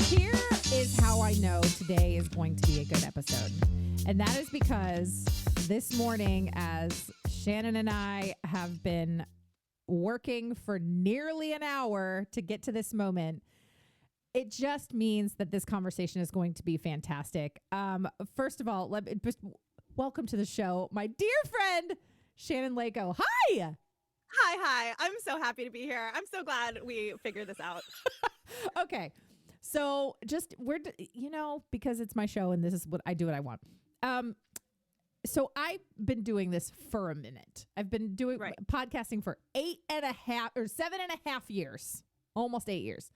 Here is how I know today is going to be a good episode. And that is because this morning, as Shannon and I have been working for nearly an hour to get to this moment, it just means that this conversation is going to be fantastic. First of all, welcome to the show, my dear friend, Shannon Leyko. Hi. Hi. I'm so happy to be here. I'm so glad we figured this out. Okay. So because it's my show and this is what I do what I want. So I've been doing this for a minute. I've been doing podcasting for 7.5 years, almost 8 years.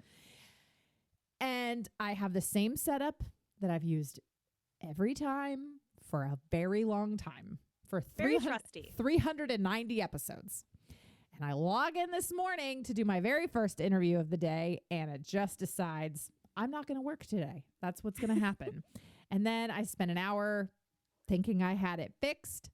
And I have the same setup that I've used every time for a very long time, for 390 episodes. And I log in this morning to do my very first interview of the day, and it just decides I'm not going to work today. That's what's going to happen. And then I spent an hour thinking I had it fixed.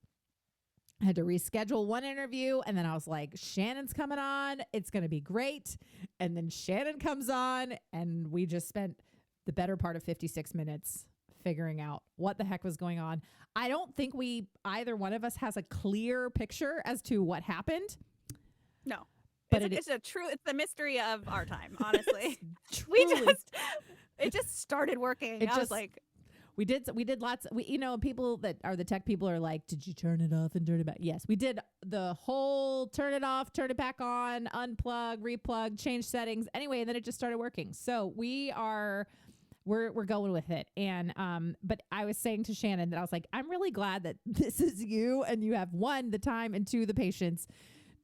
I had to reschedule one interview, and then I was like, Shannon's coming on. It's going to be great. And then Shannon comes on, and we just spent the better part of 56 minutes figuring out what the heck was going on. I don't think either one of us has a clear picture as to what happened. No. But it's the mystery of our time, honestly. It just started working. I was like, we did lots. People that are the tech people are like, did you turn it off and turn it back? Yes, we did the whole turn it off, turn it back on, unplug, replug, change settings. Anyway, and then it just started working. So we're going with it. And but I was saying to Shannon that I was like, I'm really glad that this is you and you have one, the time, and two, the patience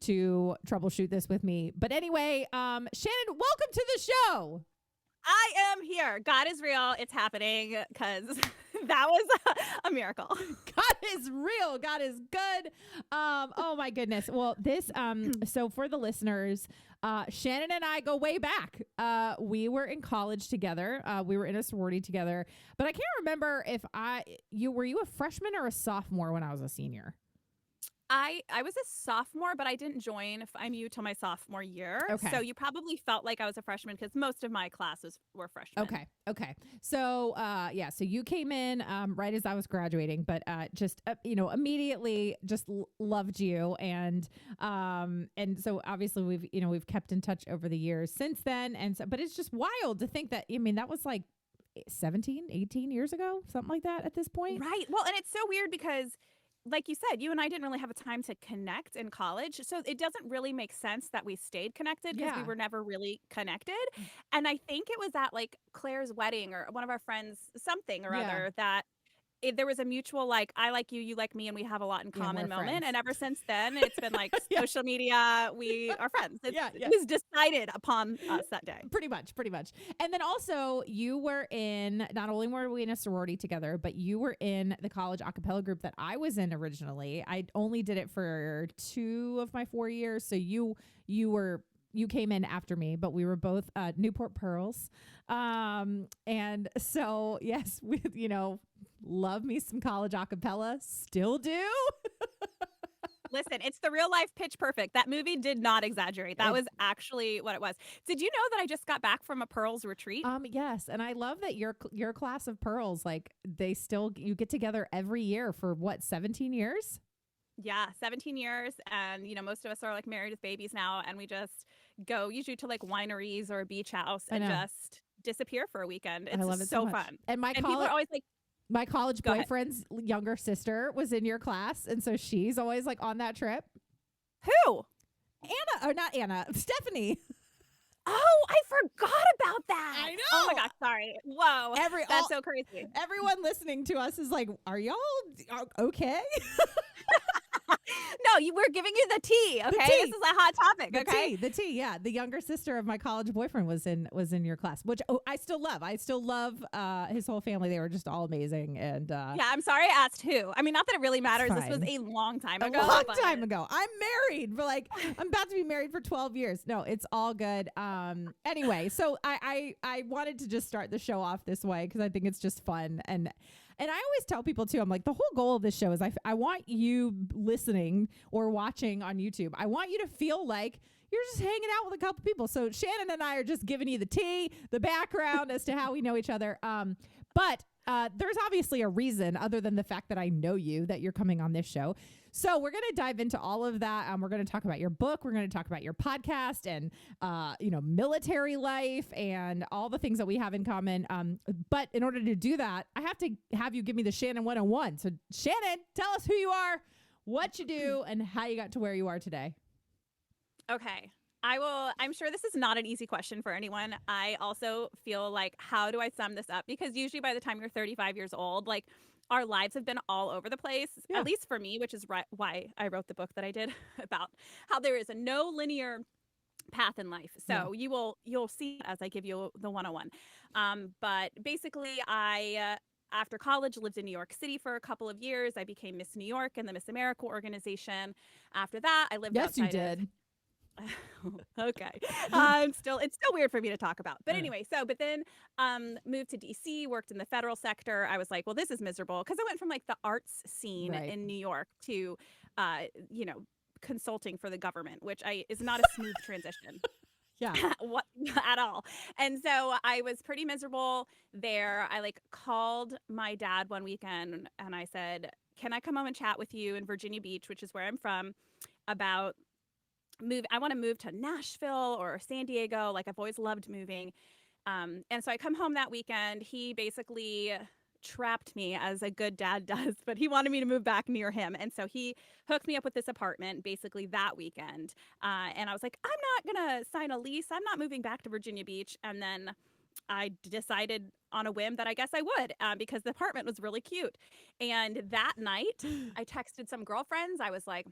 to troubleshoot this with me. But anyway, Shannon, welcome to the show. I am here. God is real. It's happening, because that was a miracle. God is real. God is good. Oh my goodness. Well, so for the listeners, Shannon and I go way back. We were in college together. We were in a sorority together, but I can't remember if were you a freshman or a sophomore when I was a senior? I was a sophomore, but I didn't join FIMU till my sophomore year. Okay. So you probably felt like I was a freshman because most of my classes were freshmen. Okay. So, so you came in right as I was graduating, but immediately just loved you. And so obviously we've kept in touch over the years since then. And so, but it's just wild to think that, that was like 17, 18 years ago, something like that at this point. Right. Well, and it's so weird because, like you said, you and I didn't really have a time to connect in college. So it doesn't really make sense that we stayed connected because we were never really connected. And I think it was at like Claire's wedding or one of our friends, something or other, that there was a mutual, like, I like you, you like me, and we have a lot in common moment. Friends. And ever since then, it's been like social media, we are friends. It was decided upon us that day. Pretty much. And then also not only were we in a sorority together, but you were in the college a cappella group that I was in originally. I only did it for 2 of my 4 years. So you came in after me, but we were both Newport Pearls. And so, yes, we, love me some college a cappella. Still do. Listen, it's the real life Pitch Perfect. That movie did not exaggerate. That was actually what it was. Did you know that I just got back from a Pearls retreat? Yes. And I love that your class of Pearls, like you get together every year for 17 years? Yeah, 17 years. And, most of us are like married with babies now. And we just go usually to like wineries or a beach house and just disappear for a weekend. It's I love it so much. fun. And people are always like, my college boyfriend's younger sister was in your class. And so she's always like on that trip. Who? Anna, or not Anna, Stephanie. Oh, I forgot about that. I know. Oh my gosh, sorry. Whoa. That's so crazy. Everyone listening to us is like, are y'all okay? No, we're giving you the tea, okay? This is a hot topic, okay? The tea, yeah. The younger sister of my college boyfriend was in your class, which I still love. I still love his whole family. They were just all amazing. And yeah, I'm sorry I asked who. I mean, not that it really matters. This was a long time ago. Time ago. I'm married, but I'm about to be married for 12 years. No, it's all good. Anyway, so I wanted to just start the show off this way because I think it's just fun. And And I always tell people too, I'm like, the whole goal of this show is I want you listening or watching on YouTube. I want you to feel like you're just hanging out with a couple people. So Shannon and I are just giving you the tea, the background as to how we know each other. But there's obviously a reason other than the fact that I know you that you're coming on this show. So we're going to dive into all of that. We're going to talk about your book. We're going to talk about your podcast and, military life and all the things that we have in common. But in order to do that, I have to have you give me the Shannon 101. So Shannon, tell us who you are, what you do, and how you got to where you are today. Okay. I'm sure this is not an easy question for anyone. I also feel like, how do I sum this up? Because usually by the time you're 35 years old, like our lives have been all over the place, at least for me, which is why I wrote the book that I did about how there is no linear path in life. So you'll see as I give you the 101. But basically after college, lived in New York City for a couple of years. I became Miss New York in the Miss America organization. After that, I lived outside. Yes, you did. Okay. It's still weird for me to talk about. But anyway, but then moved to DC, worked in the federal sector. I was like, well, this is miserable, because I went from like the arts scene in New York to consulting for the government, which is not a smooth transition. Yeah. At all. And so I was pretty miserable there. I called my dad one weekend and I said, can I come home and chat with you in Virginia Beach, which is where I'm from, about I want to move to Nashville or San Diego. I've always loved moving. And so I come home that weekend. He basically trapped me, as a good dad does, but he wanted me to move back near him. And so he hooked me up with this apartment basically that weekend. And I was like, I'm not going to sign a lease. I'm not moving back to Virginia Beach. And then I decided on a whim that I guess I would, because the apartment was really cute. And that night I texted some girlfriends. I was like,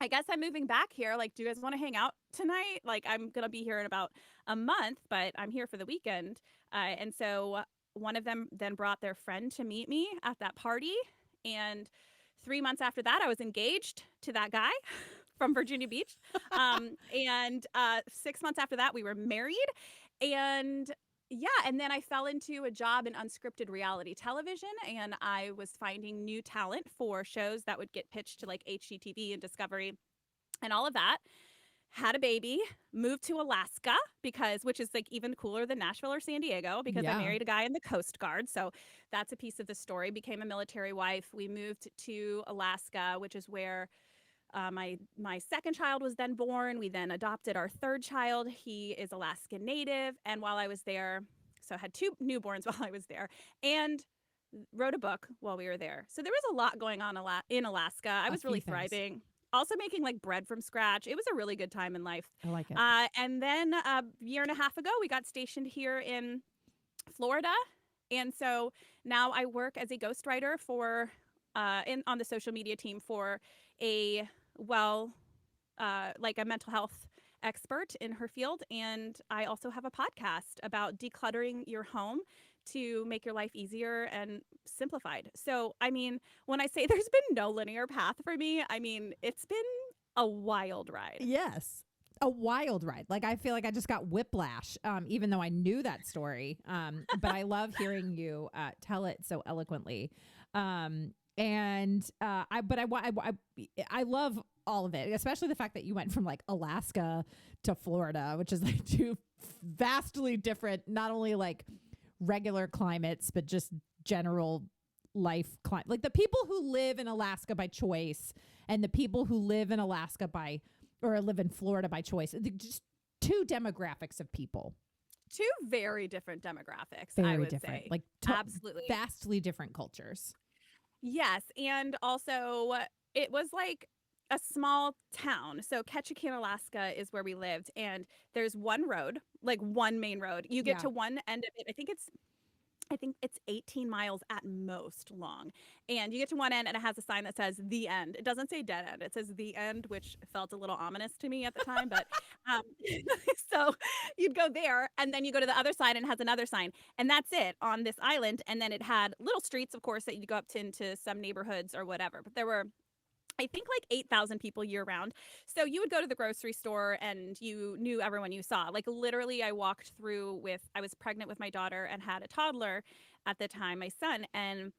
I guess I'm moving back here. Do you guys want to hang out tonight? I'm going to be here in about a month, but I'm here for the weekend. And so one of them then brought their friend to meet me at that party. And 3 months after that, I was engaged to that guy from Virginia Beach. And 6 months after that, we were married. And and then I fell into a job in unscripted reality television, and I was finding new talent for shows that would get pitched to HGTV and Discovery and all of that. Had a baby, moved to Alaska, which is even cooler than Nashville or San Diego, because I married a guy in the Coast Guard. So that's a piece of the story. Became a military wife. We moved to Alaska, which is where my second child was then born. We then adopted our third child. He is Alaskan Native. And while I was there, so I had 2 newborns while I was there, and wrote a book while we were there. So there was a lot going on in Alaska. I was really thriving. Also making bread from scratch. It was a really good time in life. I like it. And then a year and a half ago, we got stationed here in Florida. And so now I work as a ghostwriter for on the social media team for a mental health expert in her field. And I also have a podcast about decluttering your home to make your life easier and simplified. So, when I say there's been no linear path for me, it's been a wild ride. Yes. A wild ride. I feel like I just got whiplash, even though I knew that story. But I love hearing you tell it so eloquently. I love all of it, especially the fact that you went from Alaska to Florida, which is 2 vastly different, not only regular climates, but just general life climate. The people who live in Alaska by choice and the people who live in Alaska or live in Florida by choice, just 2 demographics of people. 2 very different demographics, very I would different. say. Absolutely. Vastly different cultures. Yes. And also it was a small town. So Ketchikan, Alaska is where we lived. And there's one road, one main road. You get to one end of it. I think it's 18 miles at most long. And you get to one end and it has a sign that says the end. It doesn't say dead end. It says the end, which felt a little ominous to me at the time. But so you'd go there and then you go to the other side and it has another sign. And that's it on this island. And then it had little streets, of course, that you'd go up to into some neighborhoods or whatever. But there were, I think, 8,000 people year round. So you would go to the grocery store and you knew everyone you saw. Literally, I walked through I was pregnant with my daughter and had a toddler at the time, my son. And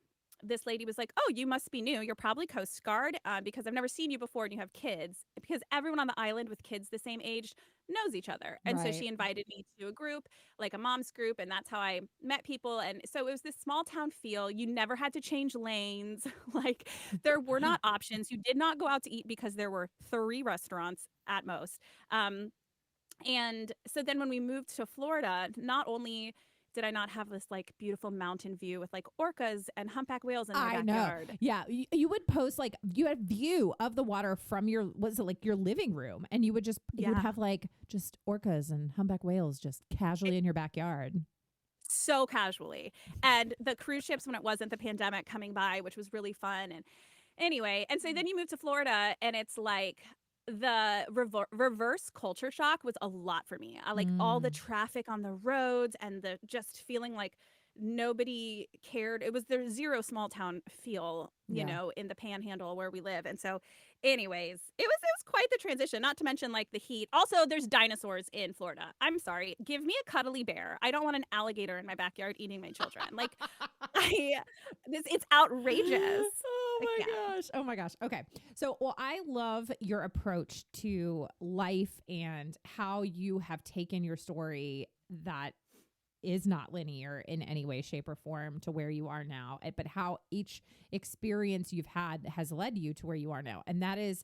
this lady was like, "Oh, you must be new. You're probably Coast Guard because I've never seen you before and you have kids." Because everyone on the island with kids the same age knows each other. And so Right. she invited me to a group, like a mom's group, and that's how I met people. And so it was this small town feel. You never had to change lanes. Like there were not options. You did not go out to eat because there were 3 restaurants at most. Um, and so then when we moved to Florida, not only did I not have this like beautiful mountain view with like orcas and humpback whales in my I know. backyard. Yeah. You would post like you had view of the water from your, was it like your living room? And you would just, you would Yeah. have like just orcas and humpback whales just casually in your backyard. So casually. And the cruise ships when it wasn't the pandemic coming by, which was really fun. And anyway, and so then you move to Florida and it's like the reverse culture shock was a lot for me. I like all the Mm. traffic on the roads and the just feeling like nobody cared. It was the zero small town feel, you Yeah. know, in the panhandle where we live. And so anyways, it was quite the transition, not to mention like the heat. Also, there's dinosaurs in Florida. I'm sorry. Give me a cuddly bear. I don't want an alligator in my backyard eating my children. Like I it's outrageous. Oh Like, yeah. my gosh. Oh my gosh. Okay. So, well, I love your approach to life and how you have taken your story that is not linear in any way, shape, or form to where you are now, but how each experience you've had has led you to where you are now. And that is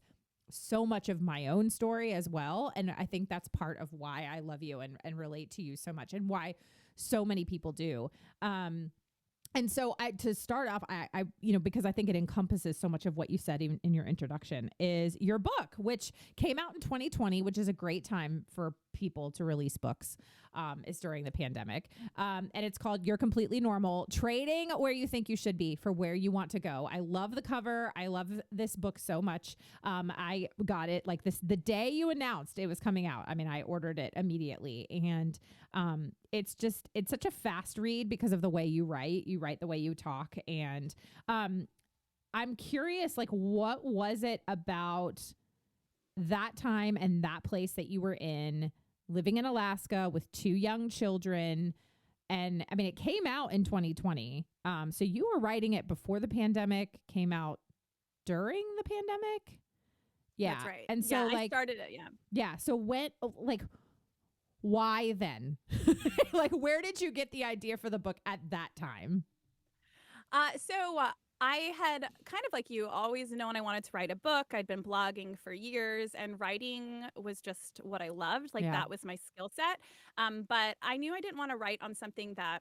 so much of my own story as well. And I think that's part of why I love you and relate to you so much and why so many people do. And so to start off, I, because I think it encompasses so much of what you said in your introduction is your book, which came out in 2020, which is a great time for people to release books, is during the pandemic. And it's called You're Completely Normal, Trading Where You Think You Should Be for Where You Want to Go. I love the cover. I love this book so much. I got it like the day you announced it was coming out. I mean, I ordered it immediately, and it's such a fast read because of the way you write the way you talk. And I'm curious, like, what was it about that time and that place that you were in, living in Alaska with 2 young children? And I mean, it came out in 2020. So you were writing it before the pandemic, came out during the pandemic. Yeah. That's right. And so Yeah, I like, started it, yeah. yeah. So why then? Like, where did you get the idea for the book at that time? So I had kind of like you always known I wanted to write a book. I'd been blogging for years and writing was just what I loved. Like Yeah. that was my skill set. But I knew I didn't want to write on something that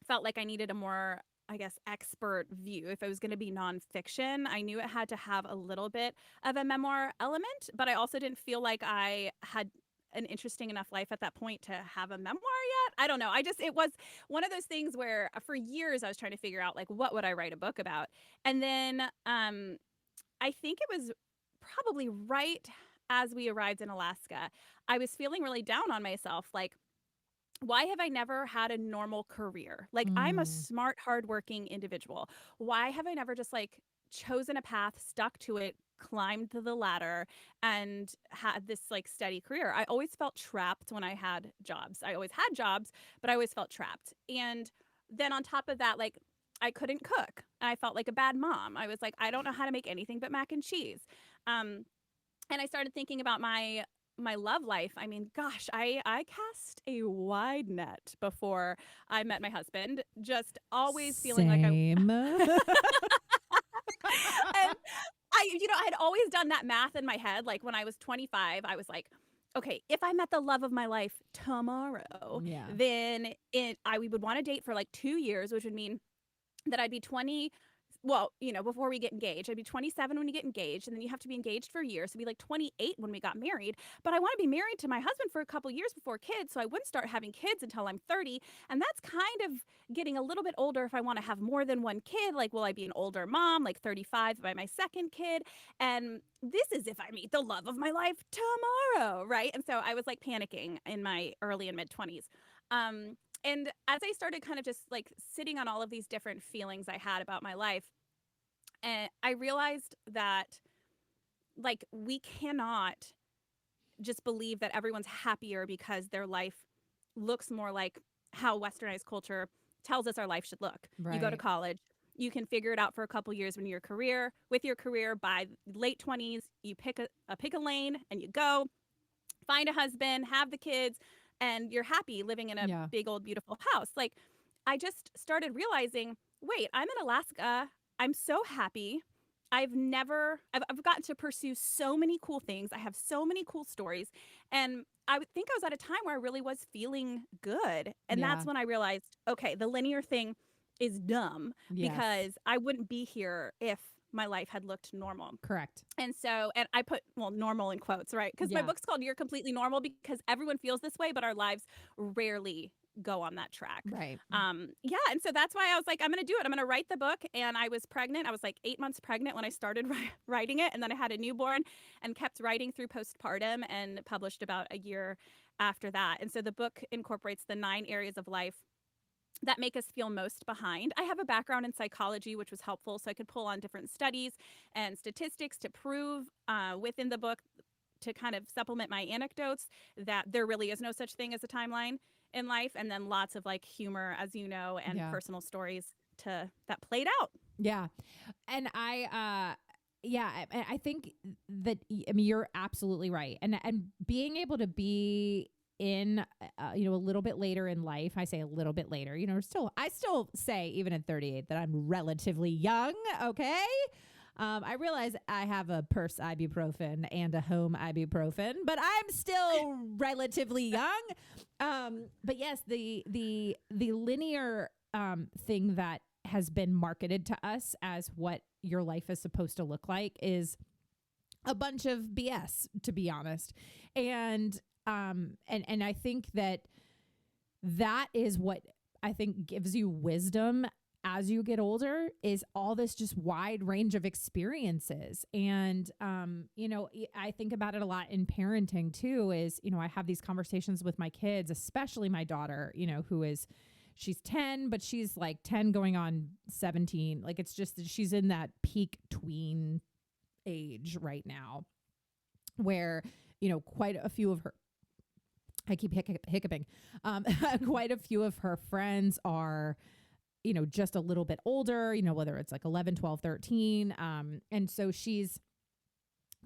felt like I needed a more, I guess, expert view. If it was going to be nonfiction, I knew it had to have a little bit of a memoir element, but I also didn't feel like I had an interesting enough life at that point to have a memoir yet. I don't know. It was one of those things where for years I was trying to figure out like, what would I write a book about? And then I think it was probably right as we arrived in Alaska, I was feeling really down on myself. Like, why have I never had a normal career? Like, I'm a Mm. smart, hardworking individual. Why have I never just like chosen a path, stuck to it, climbed the ladder, and had this like steady career? I always felt trapped when I had jobs. I always had jobs, but I always felt trapped. And then on top of that, like, I couldn't cook. I felt like a bad mom. I was like, I don't know how to make anything but mac and cheese. And I started thinking about my love life. I mean, gosh, I cast a wide net before I met my husband. Just always feeling like I Same. and I had always done that math in my head. Like when I was 25, I was like, okay, if I met the love of my life tomorrow, Yeah. then we would want to date for like 2 years, which would mean that I'd be 20. Well, before we get engaged, I'd be 27 when you get engaged, and then you have to be engaged for a year. So it'd be like 28 when we got married. But I want to be married to my husband for a couple years before kids, so I wouldn't start having kids until I'm 30. And that's kind of getting a little bit older if I want to have more than one kid. Like, will I be an older mom, like 35 by my second kid? And this is if I meet the love of my life tomorrow, right? And so I was like panicking in my early and mid 20s. And as I started kind of just like sitting on all of these different feelings I had about my life, and I realized that like we cannot just believe that everyone's happier because their life looks more like how westernized culture tells us our life should look. You go to Right. college, You can figure it out for a couple years with your career. By late 20s, you pick a lane and you go find a husband, have the kids, and you're happy living in a big old beautiful house. Like, I just started realizing, wait, I'm in Alaska. I'm so happy. I've gotten to pursue so many cool things. I have so many cool stories. And I think I was at a time where I really was feeling good. And that's when I realized, okay, the linear thing is dumb because I wouldn't be here if my life had looked normal. Correct. And so, and I put, normal in quotes, right? Because my book's called You're Completely Normal, because everyone feels this way, but our lives rarely go on that track. Right. And so that's why I was like, I'm going to do it. I'm going to write the book. And I was pregnant. I was like 8 months pregnant when I started writing it. And then I had a newborn and kept writing through postpartum and published about a year after that. And so the book incorporates the 9 areas of life that make us feel most behind. I have a background in psychology, which was helpful. So I could pull on different studies and statistics to prove within the book, to kind of supplement my anecdotes, that there really is no such thing as a timeline in life. And then lots of like humor, as you know, and personal stories that played out. Yeah. And I think that, I mean, you're absolutely right. And being able to be in, a little bit later in life, I say a little bit later, I still say even at 38 that I'm relatively young. Okay. I realize I have a purse ibuprofen and a home ibuprofen, but I'm still relatively young. But yes, the linear thing that has been marketed to us as what your life is supposed to look like is a bunch of BS, to be honest. And I think that is what I think gives you wisdom as you get older, is all this just wide range of experiences. And, I think about it a lot in parenting too, is, I have these conversations with my kids, especially my daughter, she's 10, but she's like 10 going on 17. Like, it's just that she's in that peak tween age right now where, quite a few of her, I keep hiccuping, quite a few of her friends are, just a little bit older, whether it's like 11, 12, 13. And so she's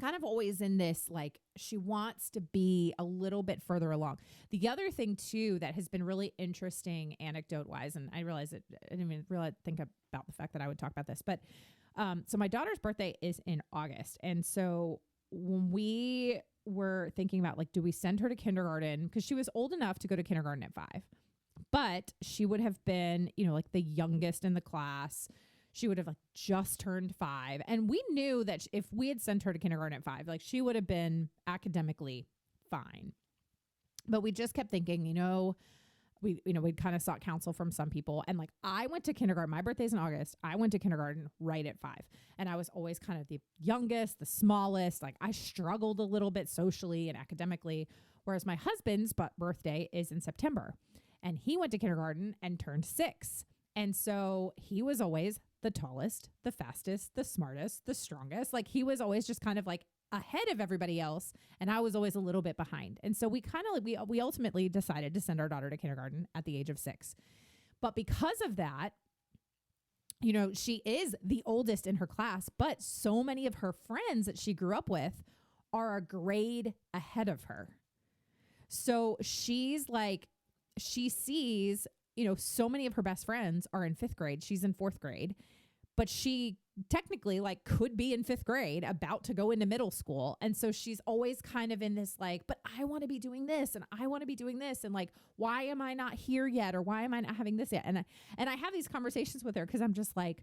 kind of always in this, like, she wants to be a little bit further along. The other thing too, that has been really interesting anecdote wise, and I realize that I didn't even really think about the fact that I would talk about this, but, so my daughter's birthday is in August. And so when we were thinking about, like, do we send her to kindergarten? 'Cause she was old enough to go to kindergarten at 5. But she would have been, like the youngest in the class. She would have like just turned 5. And we knew that if we had sent her to kindergarten at 5, like, she would have been academically fine. But we just kept thinking, we kind of sought counsel from some people. And like, I went to kindergarten, my birthday's in August. I went to kindergarten right at 5. And I was always kind of the youngest, the smallest. Like, I struggled a little bit socially and academically. Whereas my husband's birthday is in September. And he went to kindergarten and turned 6. And so he was always the tallest, the fastest, the smartest, the strongest. Like, he was always just kind of like ahead of everybody else. And I was always a little bit behind. And so we kind of, we ultimately decided to send our daughter to kindergarten at the age of 6. But because of that, she is the oldest in her class, but so many of her friends that she grew up with are a grade ahead of her. So she's like, she sees, so many of her best friends are in 5th grade. She's in 4th grade, but she technically like could be in 5th grade, about to go into middle school. And so she's always kind of in this like, but I want to be doing this and I want to be doing this. And like, why am I not here yet? Or why am I not having this yet? And I have these conversations with her because I'm just like,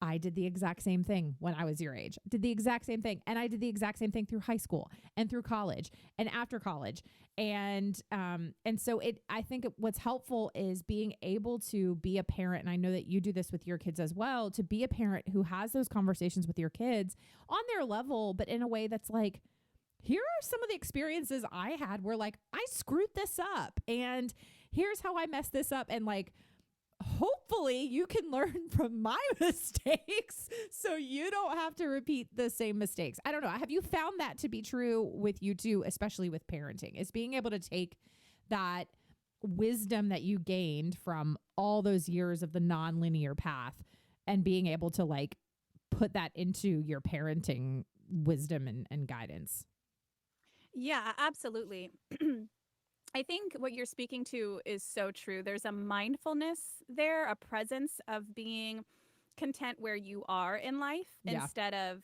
I did the exact same thing when I was your age, did the exact same thing. And I did the exact same thing through high school and through college and after college. And so I think what's helpful is being able to be a parent. And I know that you do this with your kids as well, to be a parent who has those conversations with your kids on their level, but in a way that's like, here are some of the experiences I had where like, I screwed this up and here's how I messed this up. And like, hopefully you can learn from my mistakes so you don't have to repeat the same mistakes. I don't know. Have you found that to be true with you too, especially with parenting, is being able to take that wisdom that you gained from all those years of the nonlinear path and being able to like put that into your parenting wisdom and guidance. Yeah, absolutely. I think what you're speaking to is so true. There's a mindfulness there, a presence of being content where you are in life instead of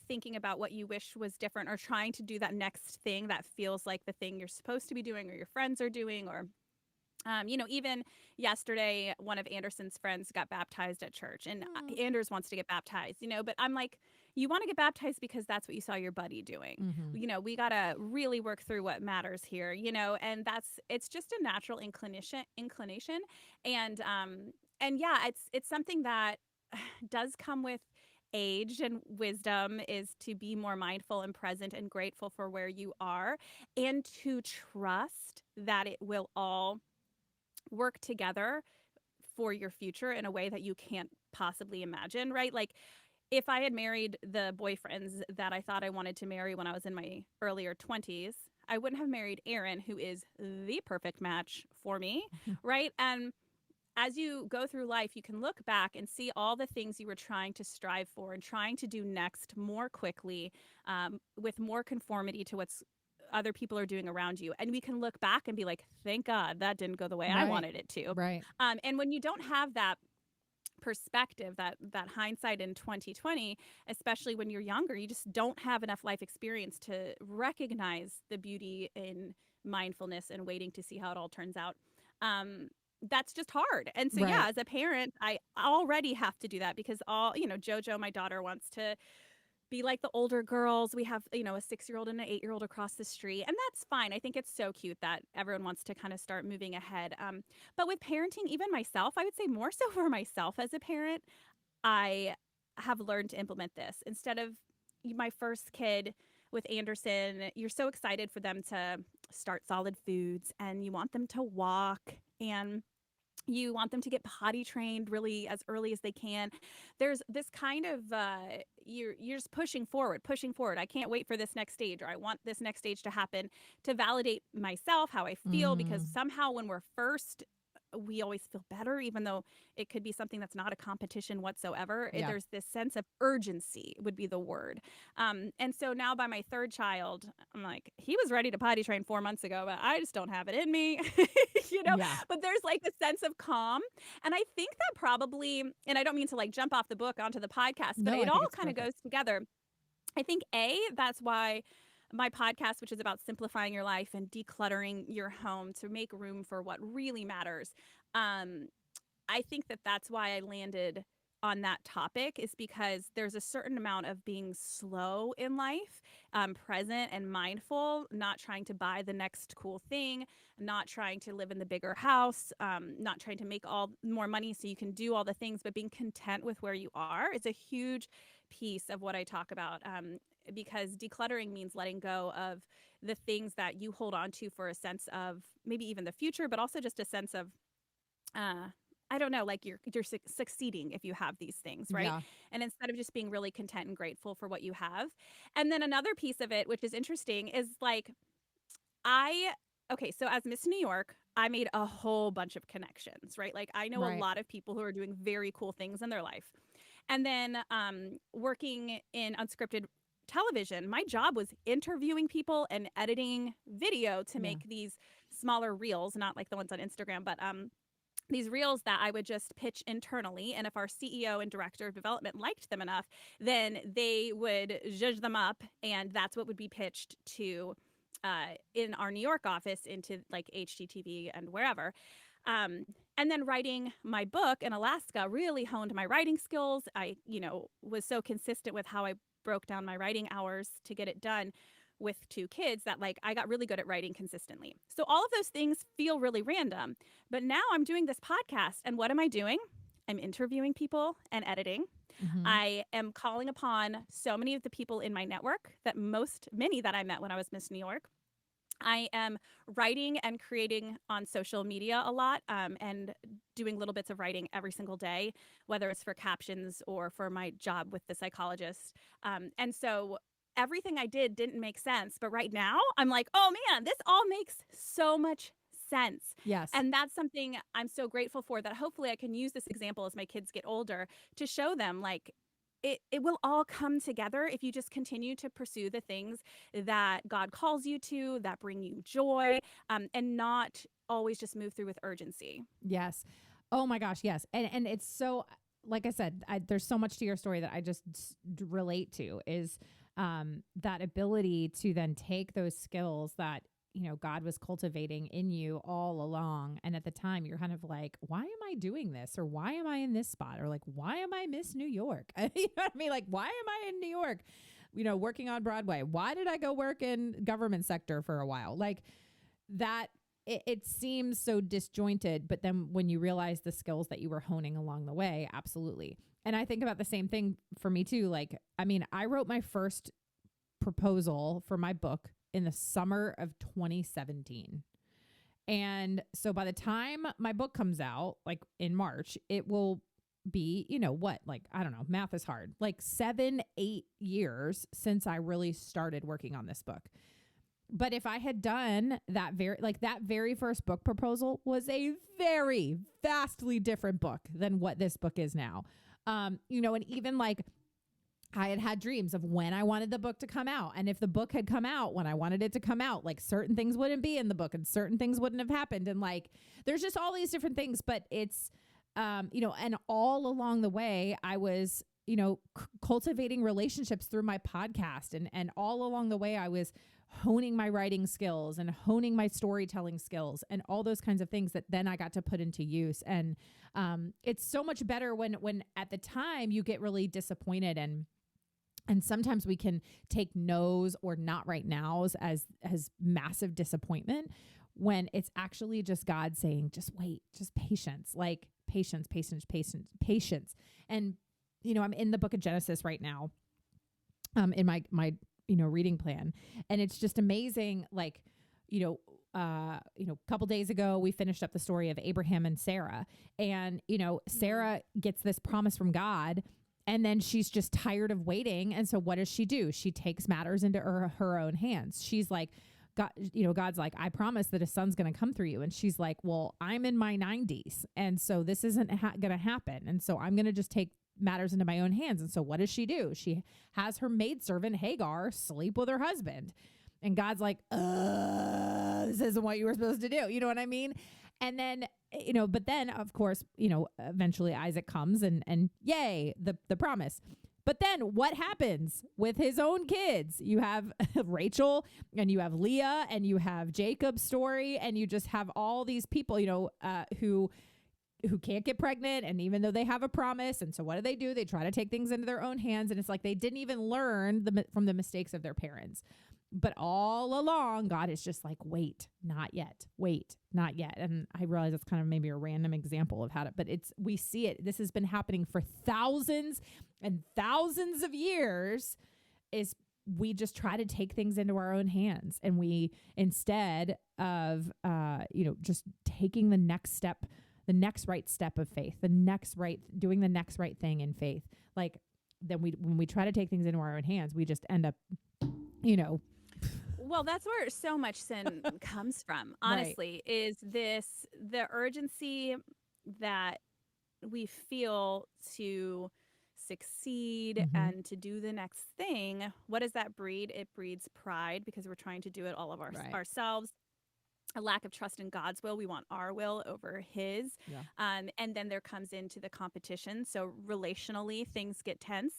thinking about what you wish was different or trying to do that next thing that feels like the thing you're supposed to be doing or your friends are doing or even yesterday, one of Anderson's friends got baptized at church, and Anders wants to get baptized, but I'm like, you want to get baptized because that's what you saw your buddy doing. We got to really work through what matters here, and it's just a natural inclination. And yeah, it's something that does come with age and wisdom, is to be more mindful and present and grateful for where you are and to trust that it will all work together for your future in a way that you can't possibly imagine, right? Like if I had married the boyfriends that I thought I wanted to marry when I was in my earlier 20s, I wouldn't have married Aaron, who is the perfect match for me, right? And as you go through life, you can look back and see all the things you were trying to strive for and trying to do next more quickly, with more conformity to what's other people are doing around you. And we can look back and be like, thank God that didn't go the way I wanted it to. Right. And when you don't have that perspective, that hindsight in 2020, especially when you're younger, you just don't have enough life experience to recognize the beauty in mindfulness and waiting to see how it all turns out. That's just hard. And so, yeah, as a parent, I already have to do that because Jojo, my daughter, wants to be like the older girls. We have, a 6-year-old and an 8-year-old across the street. And that's fine. I think it's so cute that everyone wants to kind of start moving ahead. But with parenting, even myself, I would say more so for myself as a parent, I have learned to implement this. Instead of my first kid with Anderson, you're so excited for them to start solid foods and you want them to walk and you want them to get potty trained really as early as they can. There's this kind of, you're just pushing forward. I can't wait for this next stage, or I want this next stage to happen to validate myself, how I feel, because somehow when we're first, we always feel better, even though it could be something that's not a competition whatsoever. There's this sense of urgency would be the word. And so now by my third child, I'm like, he was ready to potty train 4 months ago, but I just don't have it in me, but there's like a sense of calm. And I think that probably, and I don't mean to like jump off the book onto the podcast, but it all kind of goes together. I think that's why my podcast, which is about simplifying your life and decluttering your home to make room for what really matters. I think that's why I landed on that topic, is because there's a certain amount of being slow in life, present and mindful, not trying to buy the next cool thing, not trying to live in the bigger house, not trying to make all more money so you can do all the things, but being content with where you are is a huge piece of what I talk about. Because decluttering means letting go of the things that you hold on to for a sense of maybe even the future, but also just a sense of, I don't know, like you're succeeding if you have these things, right? Yeah. And instead of just being really content and grateful for what you have. And then another piece of it, which is interesting, is like so as Miss New York, I made a whole bunch of connections, right? Like I know a lot of people who are doing very cool things in their life. And then working in unscripted television, my job was interviewing people and editing video to make these smaller reels, not like the ones on Instagram, but these reels that I would just pitch internally. And if our CEO and director of development liked them enough, then they would zhuzh them up. And that's what would be pitched to in our New York office into like HGTV and wherever. And then writing my book in Alaska really honed my writing skills. I, was so consistent with how I broke down my writing hours to get it done with 2 kids that like I got really good at writing consistently. So all of those things feel really random. But now I'm doing this podcast, and what am I doing? I'm interviewing people and editing. I am calling upon so many of the people in my network many that I met when I was Miss New York. I am writing and creating on social media a lot, and doing little bits of writing every single day, whether it's for captions or for my job with the psychologist. And so everything I did didn't make sense. But right now I'm like, oh man, this all makes so much sense. Yes. And that's something I'm so grateful for, that hopefully I can use this example as my kids get older to show them, like, it will all come together if you just continue to pursue the things that God calls you to, that bring you joy, and not always just move through with urgency. Yes. Oh my gosh. Yes. And it's so, like I said, there's so much to your story that I just relate to, is that ability to then take those skills that, God was cultivating in you all along. And at the time you're kind of like, why am I doing this? Or why am I in this spot? Or like, why am I Miss New York? You know what I mean? Like, why am I in New York, working on Broadway? Why did I go work in government sector for a while? Like that, it seems so disjointed, but then when you realize the skills that you were honing along the way, absolutely. And I think about the same thing for me too. Like, I mean, I wrote my first proposal for my book in the summer of 2017. And so by the time my book comes out, like in March, it will be, like, I don't know, math is hard, like 7-8 years since I really started working on this book. But if I had done that very first book proposal was a very vastly different book than what this book is now. And even like I had dreams of when I wanted the book to come out. And if the book had come out when I wanted it to come out, like certain things wouldn't be in the book and certain things wouldn't have happened. And like, there's just all these different things, but it's, and all along the way I was, cultivating relationships through my podcast. And all along the way I was honing my writing skills and honing my storytelling skills and all those kinds of things that then I got to put into use. And it's so much better when at the time you get really disappointed, and sometimes we can take no's or not right nows as massive disappointment, when it's actually just God saying, just wait, just patience, like patience. And, I'm in the book of Genesis right now, in my reading plan. And it's just amazing. Like, a couple days ago, we finished up the story of Abraham and Sarah, and, Sarah gets this promise from God, and then she's just tired of waiting. And so what does she do? She takes matters into her own hands. She's like, God, God's like, I promise that a son's going to come through you. And she's like, well, I'm in my 90s. And so this isn't going to happen. And so I'm going to just take matters into my own hands. And so what does she do? She has her maidservant Hagar sleep with her husband. And God's like, this isn't what you were supposed to do. You know what I mean? And then, but then of course, eventually Isaac comes and yay, the promise. But then what happens with his own kids? You have Rachel and you have Leah and you have Jacob's story, and you just have all these people, who can't get pregnant. And even though they have a promise. And so what do? They try to take things into their own hands. And it's like, they didn't even learn from the mistakes of their parents. But all along, God is just like, wait, not yet. Wait, not yet. And I realize it's kind of maybe a random example of but we see it. This has been happening for thousands and thousands of years. We just try to take things into our own hands. And we, instead of, just taking the next step, the next right step of faith, doing the next right thing in faith, like then when we try to take things into our own hands, we just end up, Well, that's where so much sin comes from, honestly, right. Is the urgency that we feel to succeed and to do the next thing. What does that breed? It breeds pride, because we're trying to do it all of ourselves. A lack of trust in God's will. We want our will over his. Yeah. And then there comes into the competition. So relationally, things get tense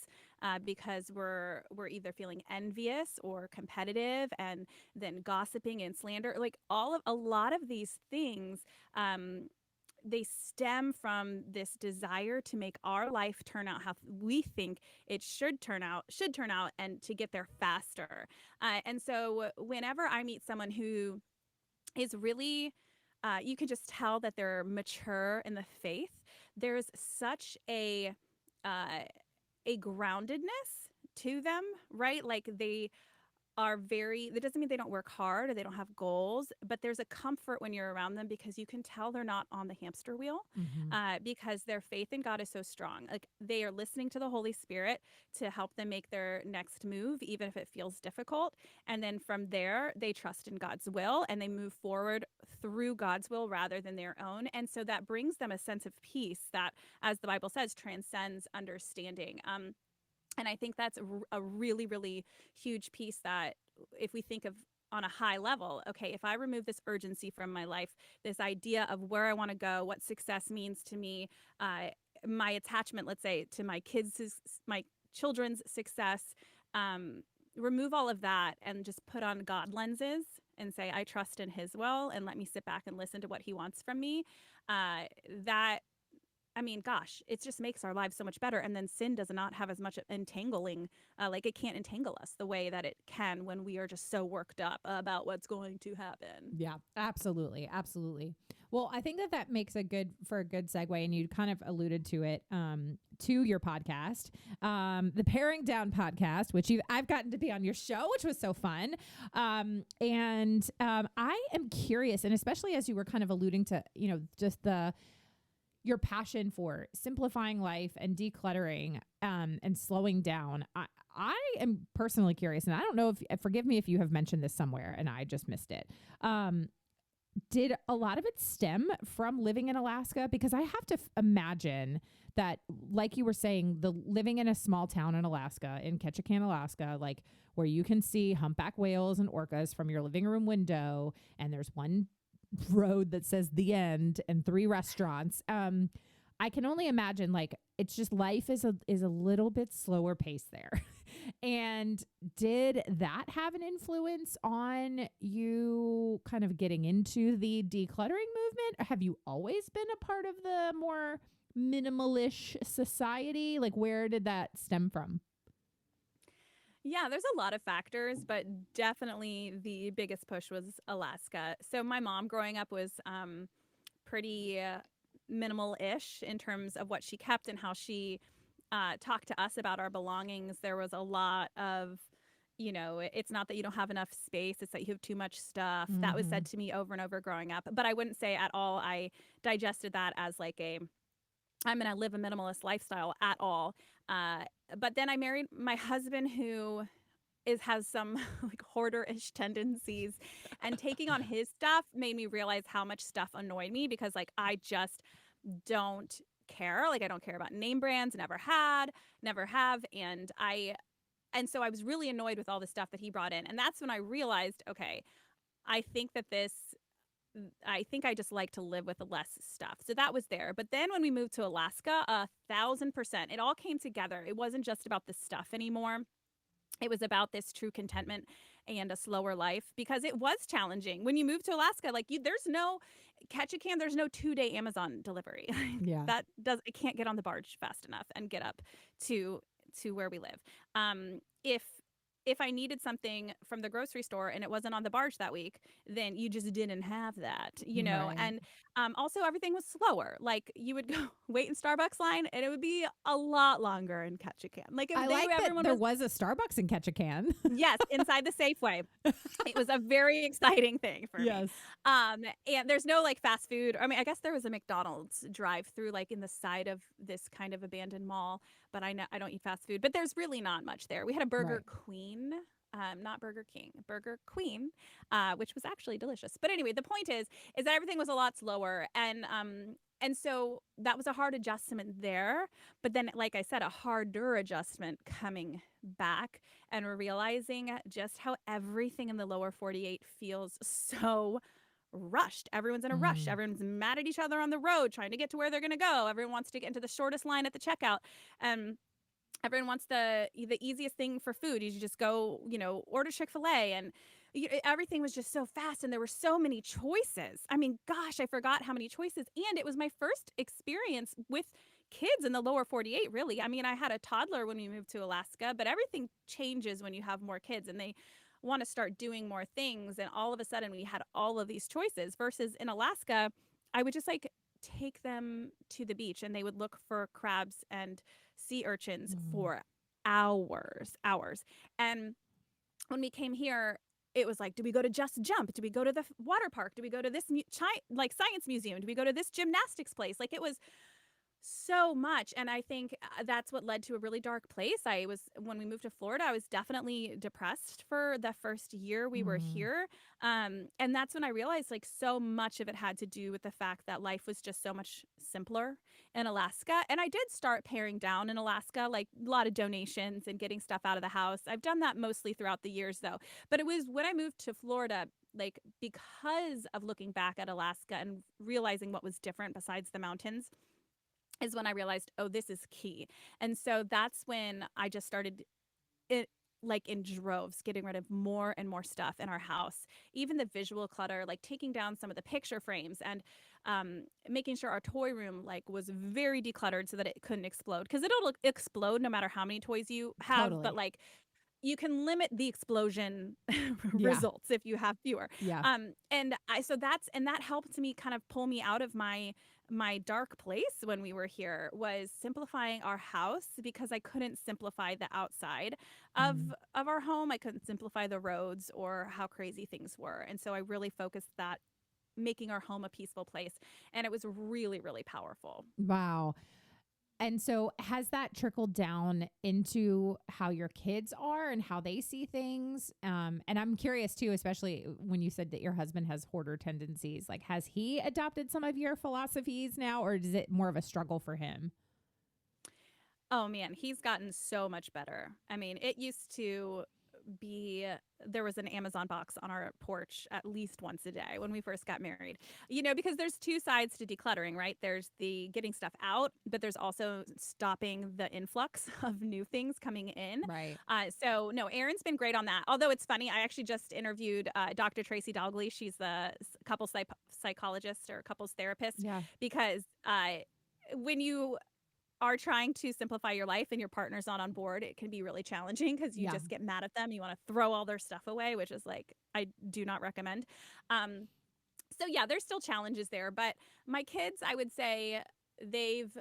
because we're either feeling envious or competitive, and then gossiping and slander. Like a lot of these things, they stem from this desire to make our life turn out how we think it should turn out, and to get there faster. And so whenever I meet someone who is really, you can just tell that they're mature in the faith, there's such a groundedness to them, right? Like that doesn't mean they don't work hard or they don't have goals, but there's a comfort when you're around them because you can tell they're not on the hamster wheel, because their faith in God is so strong. Like they are listening to the Holy Spirit to help them make their next move, even if it feels difficult. And then from there, they trust in God's will and they move forward through God's will rather than their own. And so that brings them a sense of peace that, as the Bible says, transcends understanding. And I think that's a really, really huge piece that if we think of on a high level, okay, if I remove this urgency from my life, this idea of where I want to go, what success means to me, my attachment, let's say, to my children's success, remove all of that and just put on God lenses and say, I trust in his will and let me sit back and listen to what he wants from me. Gosh, it just makes our lives so much better. And then sin does not have as much entangling, like it can't entangle us the way that it can when we are just so worked up about what's going to happen. Yeah, absolutely. Absolutely. Well, I think that makes a good segue. And you kind of alluded to it, to your podcast, the Paring Down podcast, which I've gotten to be on your show, which was so fun. I am curious, and especially as you were kind of alluding to, just your passion for simplifying life and decluttering, and slowing down. I am personally curious, and I don't know if, forgive me if you have mentioned this somewhere and I just missed it. Did a lot of it stem from living in Alaska? Because I have to imagine that, like you were saying, living in a small town in Alaska, in Ketchikan, Alaska, like where you can see humpback whales and orcas from your living room window, and there's one road that says the end and 3 restaurants. I can only imagine, like, it's just life is a little bit slower pace there. And did that have an influence on you kind of getting into the decluttering movement? Or have you always been a part of the more minimalish society? Like, where did that stem from? Yeah, there's a lot of factors, but definitely the biggest push was Alaska. So my mom growing up was pretty minimal-ish in terms of what she kept and how she talked to us about our belongings. There was a lot of, it's not that you don't have enough space, it's that you have too much stuff. That was said to me over and over growing up. But I wouldn't say at all I digested that as like I'm going to live a minimalist lifestyle at all. But then I married my husband, who has some like hoarder-ish tendencies, and taking on his stuff made me realize how much stuff annoyed me, because like I just don't care. Like I don't care about name brands, never had, never have. And so I was really annoyed with all the stuff that he brought in. And that's when I realized, okay, I think I just like to live with less stuff. So that was there. But then when we moved to Alaska, 1,000%, it all came together. It wasn't just about the stuff anymore. It was about this true contentment and a slower life, because it was challenging. When you move to Alaska, like there's no Ketchikan, there's no 2-day Amazon delivery. Yeah. It can't get on the barge fast enough and get up to where we live. If I needed something from the grocery store and it wasn't on the barge that week, then you just didn't have that, Right. And also everything was slower. Like you would go wait in Starbucks line and it would be a lot longer in Ketchikan. Like I like that there was a Starbucks in Ketchikan. Yes, inside the Safeway. It was a very exciting thing for me. And there's no like fast food. I mean, I guess there was a McDonald's drive-through like in the side of this kind of abandoned mall, but I don't eat fast food. But there's really not much there. We had a Burger Queen. Not Burger King, Burger Queen, which was actually delicious. But anyway, the point is that everything was a lot slower, and so that was a hard adjustment there. But then, like I said, a harder adjustment coming back and realizing just how everything in the lower 48 feels so rushed. Everyone's in a rush. Everyone's mad at each other on the road, trying to get to where they're going to go. Everyone wants to get into the shortest line at the checkout. Everyone wants the easiest thing for food. You just go, order Chick-fil-A, and everything was just so fast, and there were so many choices. I mean, gosh, I forgot how many choices. And it was my first experience with kids in the lower 48, really. I mean, I had a toddler when we moved to Alaska, but everything changes when you have more kids and they want to start doing more things. And all of a sudden we had all of these choices, versus in Alaska, I would just like take them to the beach and they would look for crabs and sea urchins for hours. And when we came here, it was like, do we go to Just Jump? Do we go to the water park? Do we go to this like science museum? Do we go to this gymnastics place? Like it was so much. And I think that's what led to a really dark place. When we moved to Florida, I was definitely depressed for the first year we were here. And that's when I realized like so much of it had to do with the fact that life was just so much simpler in Alaska. And I did start paring down in Alaska, like a lot of donations and getting stuff out of the house. I've done that mostly throughout the years though. But it was when I moved to Florida, like because of looking back at Alaska and realizing what was different besides the mountains, is when I realized, oh, this is key. And so that's when I just started it like in droves, getting rid of more and more stuff in our house, even the visual clutter, like taking down some of the picture frames and making sure our toy room like was very decluttered so that it couldn't explode, because it'll explode no matter how many toys you have. Totally. But like you can limit the explosion Yeah. results if you have fewer. Yeah. And that helped me kind of pull me out of my dark place when we were here, was simplifying our house, because I couldn't simplify the outside of our home. I couldn't simplify the roads or how crazy things were. And so I really focused that, making our home a peaceful place. And it was really, really powerful. Wow. And so has that trickled down into how your kids are and how they see things? And I'm curious too, especially when you said that your husband has hoarder tendencies, like has he adopted some of your philosophies now, or is it more of a struggle for him? Oh man, he's gotten so much better. I mean, it used to be, there was an Amazon box on our porch at least once a day when we first got married. You know, because there's two sides to decluttering, right? There's the getting stuff out, but there's also stopping the influx of new things coming in. Right. So no, Aaron's been great on that. Although it's funny, I actually just interviewed Dr. Tracy Dalgley. She's the couples psychologist or couples therapist. Yeah. Because when you are trying to simplify your life and your partner's not on board, it can be really challenging because you just get mad at them. You want to throw all their stuff away, which is like, I do not recommend. So yeah, there's still challenges there, but my kids, I would say it's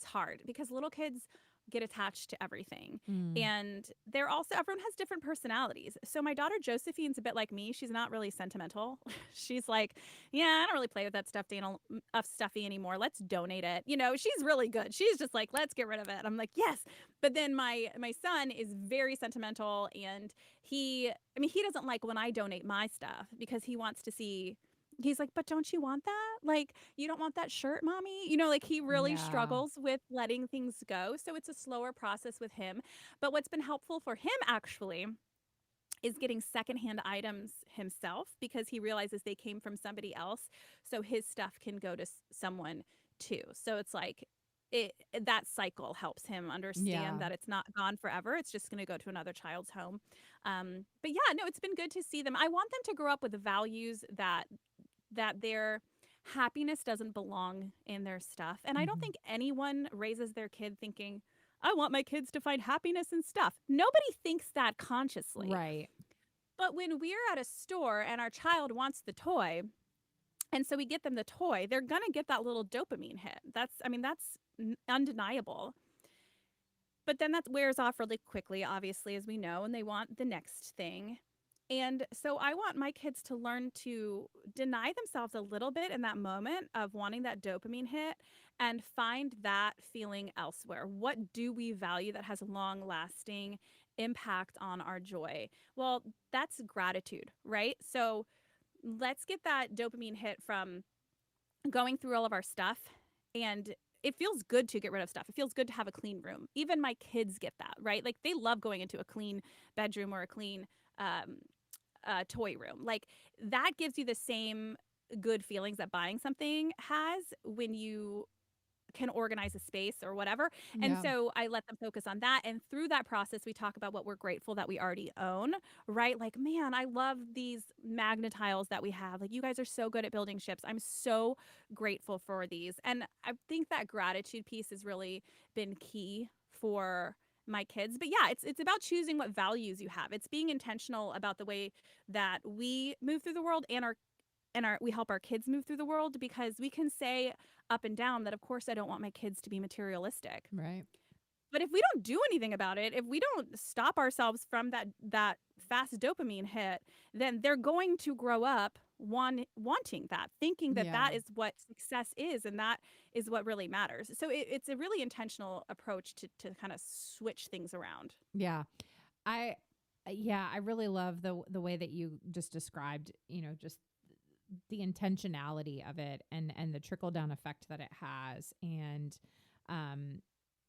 hard because little kids get attached to everything. And they're also, everyone has different personalities. So my daughter Josephine's a bit like me. She's not really sentimental. She's like, yeah, I don't really play with that stuffy anymore. Let's donate it. You know, she's really good. She's just like, let's get rid of it. I'm like, yes. But then my son is very sentimental, and he doesn't like when I donate my stuff because he wants to see. He's like, but don't you want that? Like, you don't want that shirt, mommy? You know, like he really struggles with letting things go. So it's a slower process with him. But what's been helpful for him actually is getting secondhand items himself, because he realizes they came from somebody else. So his stuff can go to someone too. So it's like, that cycle helps him understand that it's not gone forever. It's just going to go to another child's home. But yeah, no, it's been good to see them. I want them to grow up with the values that their happiness doesn't belong in their stuff. And I don't think anyone raises their kid thinking, I want my kids to find happiness in stuff. Nobody thinks that consciously. Right. But when we're at a store and our child wants the toy, and so we get them the toy, they're going to get that little dopamine hit. That's undeniable. But then that wears off really quickly, obviously, as we know, and they want the next thing. And so I want my kids to learn to deny themselves a little bit in that moment of wanting that dopamine hit and find that feeling elsewhere. What do we value that has long-lasting impact on our joy? Well, that's gratitude, right? So let's get that dopamine hit from going through all of our stuff. And it feels good to get rid of stuff. It feels good to have a clean room. Even my kids get that, right? Like they love going into a clean bedroom or a clean toy room. Like that gives you the same good feelings that buying something has when you can organize a space or whatever. And so I let them focus on that. And through that process, we talk about what we're grateful that we already own, right? Like, man, I love these magnet tiles that we have. Like, you guys are so good at building ships. I'm so grateful for these. And I think that gratitude piece has really been key for my kids. But yeah, it's about choosing what values you have. It's being intentional about the way that we move through the world and we help our kids move through the world, because we can say up and down that, of course, I don't want my kids to be materialistic. Right. But if we don't do anything about it, if we don't stop ourselves from that fast dopamine hit, then they're going to grow up wanting that, thinking that Yeah. that is what success is, and that is what really matters. So it's a really intentional approach to kind of switch things around. Yeah. I I really love the way that you just described, just the intentionality of it and the trickle down effect that it has. And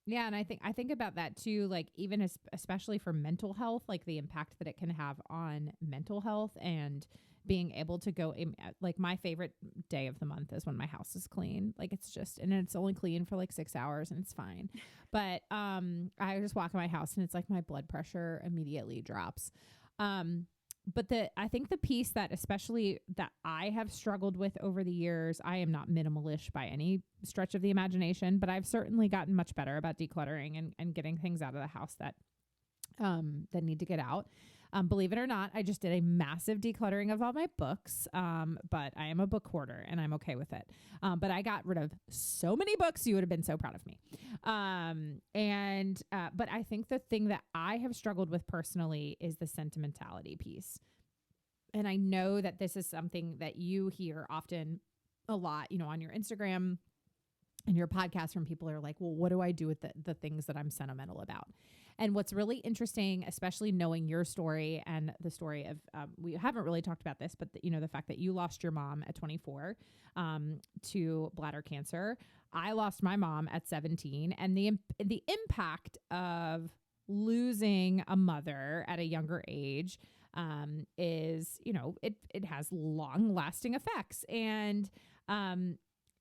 yeah, and I think about that too, like even especially for mental health, like the impact that it can have on mental health and being able to go like my favorite day of the month is when my house is clean. Like it's only clean for like 6 hours and it's fine. But I just walk in my house and it's like my blood pressure immediately drops. But I think the piece that especially that I have struggled with over the years, I am not minimalish by any stretch of the imagination, but I've certainly gotten much better about decluttering and getting things out of the house that need to get out. Believe it or not, I just did a massive decluttering of all my books, but I am a book hoarder and I'm okay with it. But I got rid of so many books, you would have been so proud of me. But I think the thing that I have struggled with personally is the sentimentality piece. And I know that this is something that you hear often a lot, on your Instagram and your podcast from people who are like, well, what do I do with the things that I'm sentimental about? And what's really interesting, especially knowing your story and the story of, we haven't really talked about this, but the fact that you lost your mom at 24 to bladder cancer. I lost my mom at 17, and the impact of losing a mother at a younger age is, it has long lasting effects. And,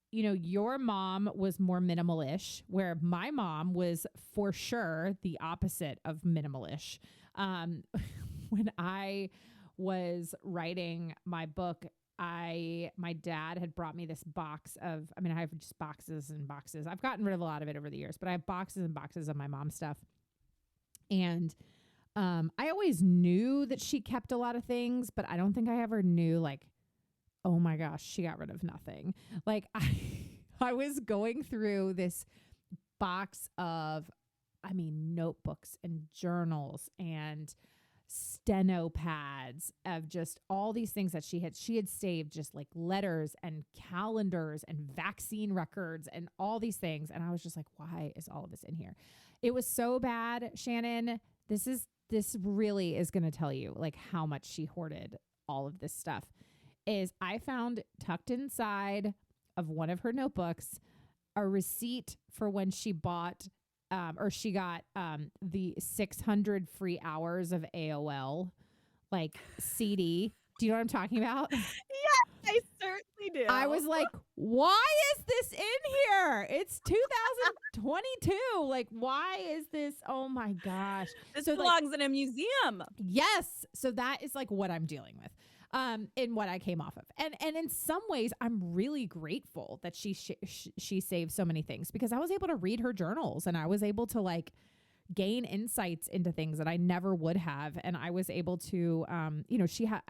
your mom was more minimalish, where my mom was for sure the opposite of minimalish. When I was writing my book, my dad had brought me this box of, I have just boxes and boxes. I've gotten rid of a lot of it over the years, but I have boxes and boxes of my mom's stuff. And I always knew that she kept a lot of things, but I don't think I ever knew like, oh my gosh, she got rid of nothing. Like I was going through this box of, notebooks and journals and steno pads of just all these things that she had saved, just like letters and calendars and vaccine records and all these things. And I was just like, why is all of this in here? It was so bad, Shannon. This really is going to tell you like how much she hoarded all of this stuff. Is I found tucked inside of one of her notebooks a receipt for when she bought she got the 600 free hours of AOL like CD. Do you know what I'm talking about? Yes, I certainly do. I was like, why is this in here? It's 2022. Like, why is this? Oh my gosh. This belongs in a museum. Yes. So that is like what I'm dealing with. In what I came off of. And in some ways, I'm really grateful that she saved so many things, because I was able to read her journals and I was able to like gain insights into things that I never would have. And I was able to,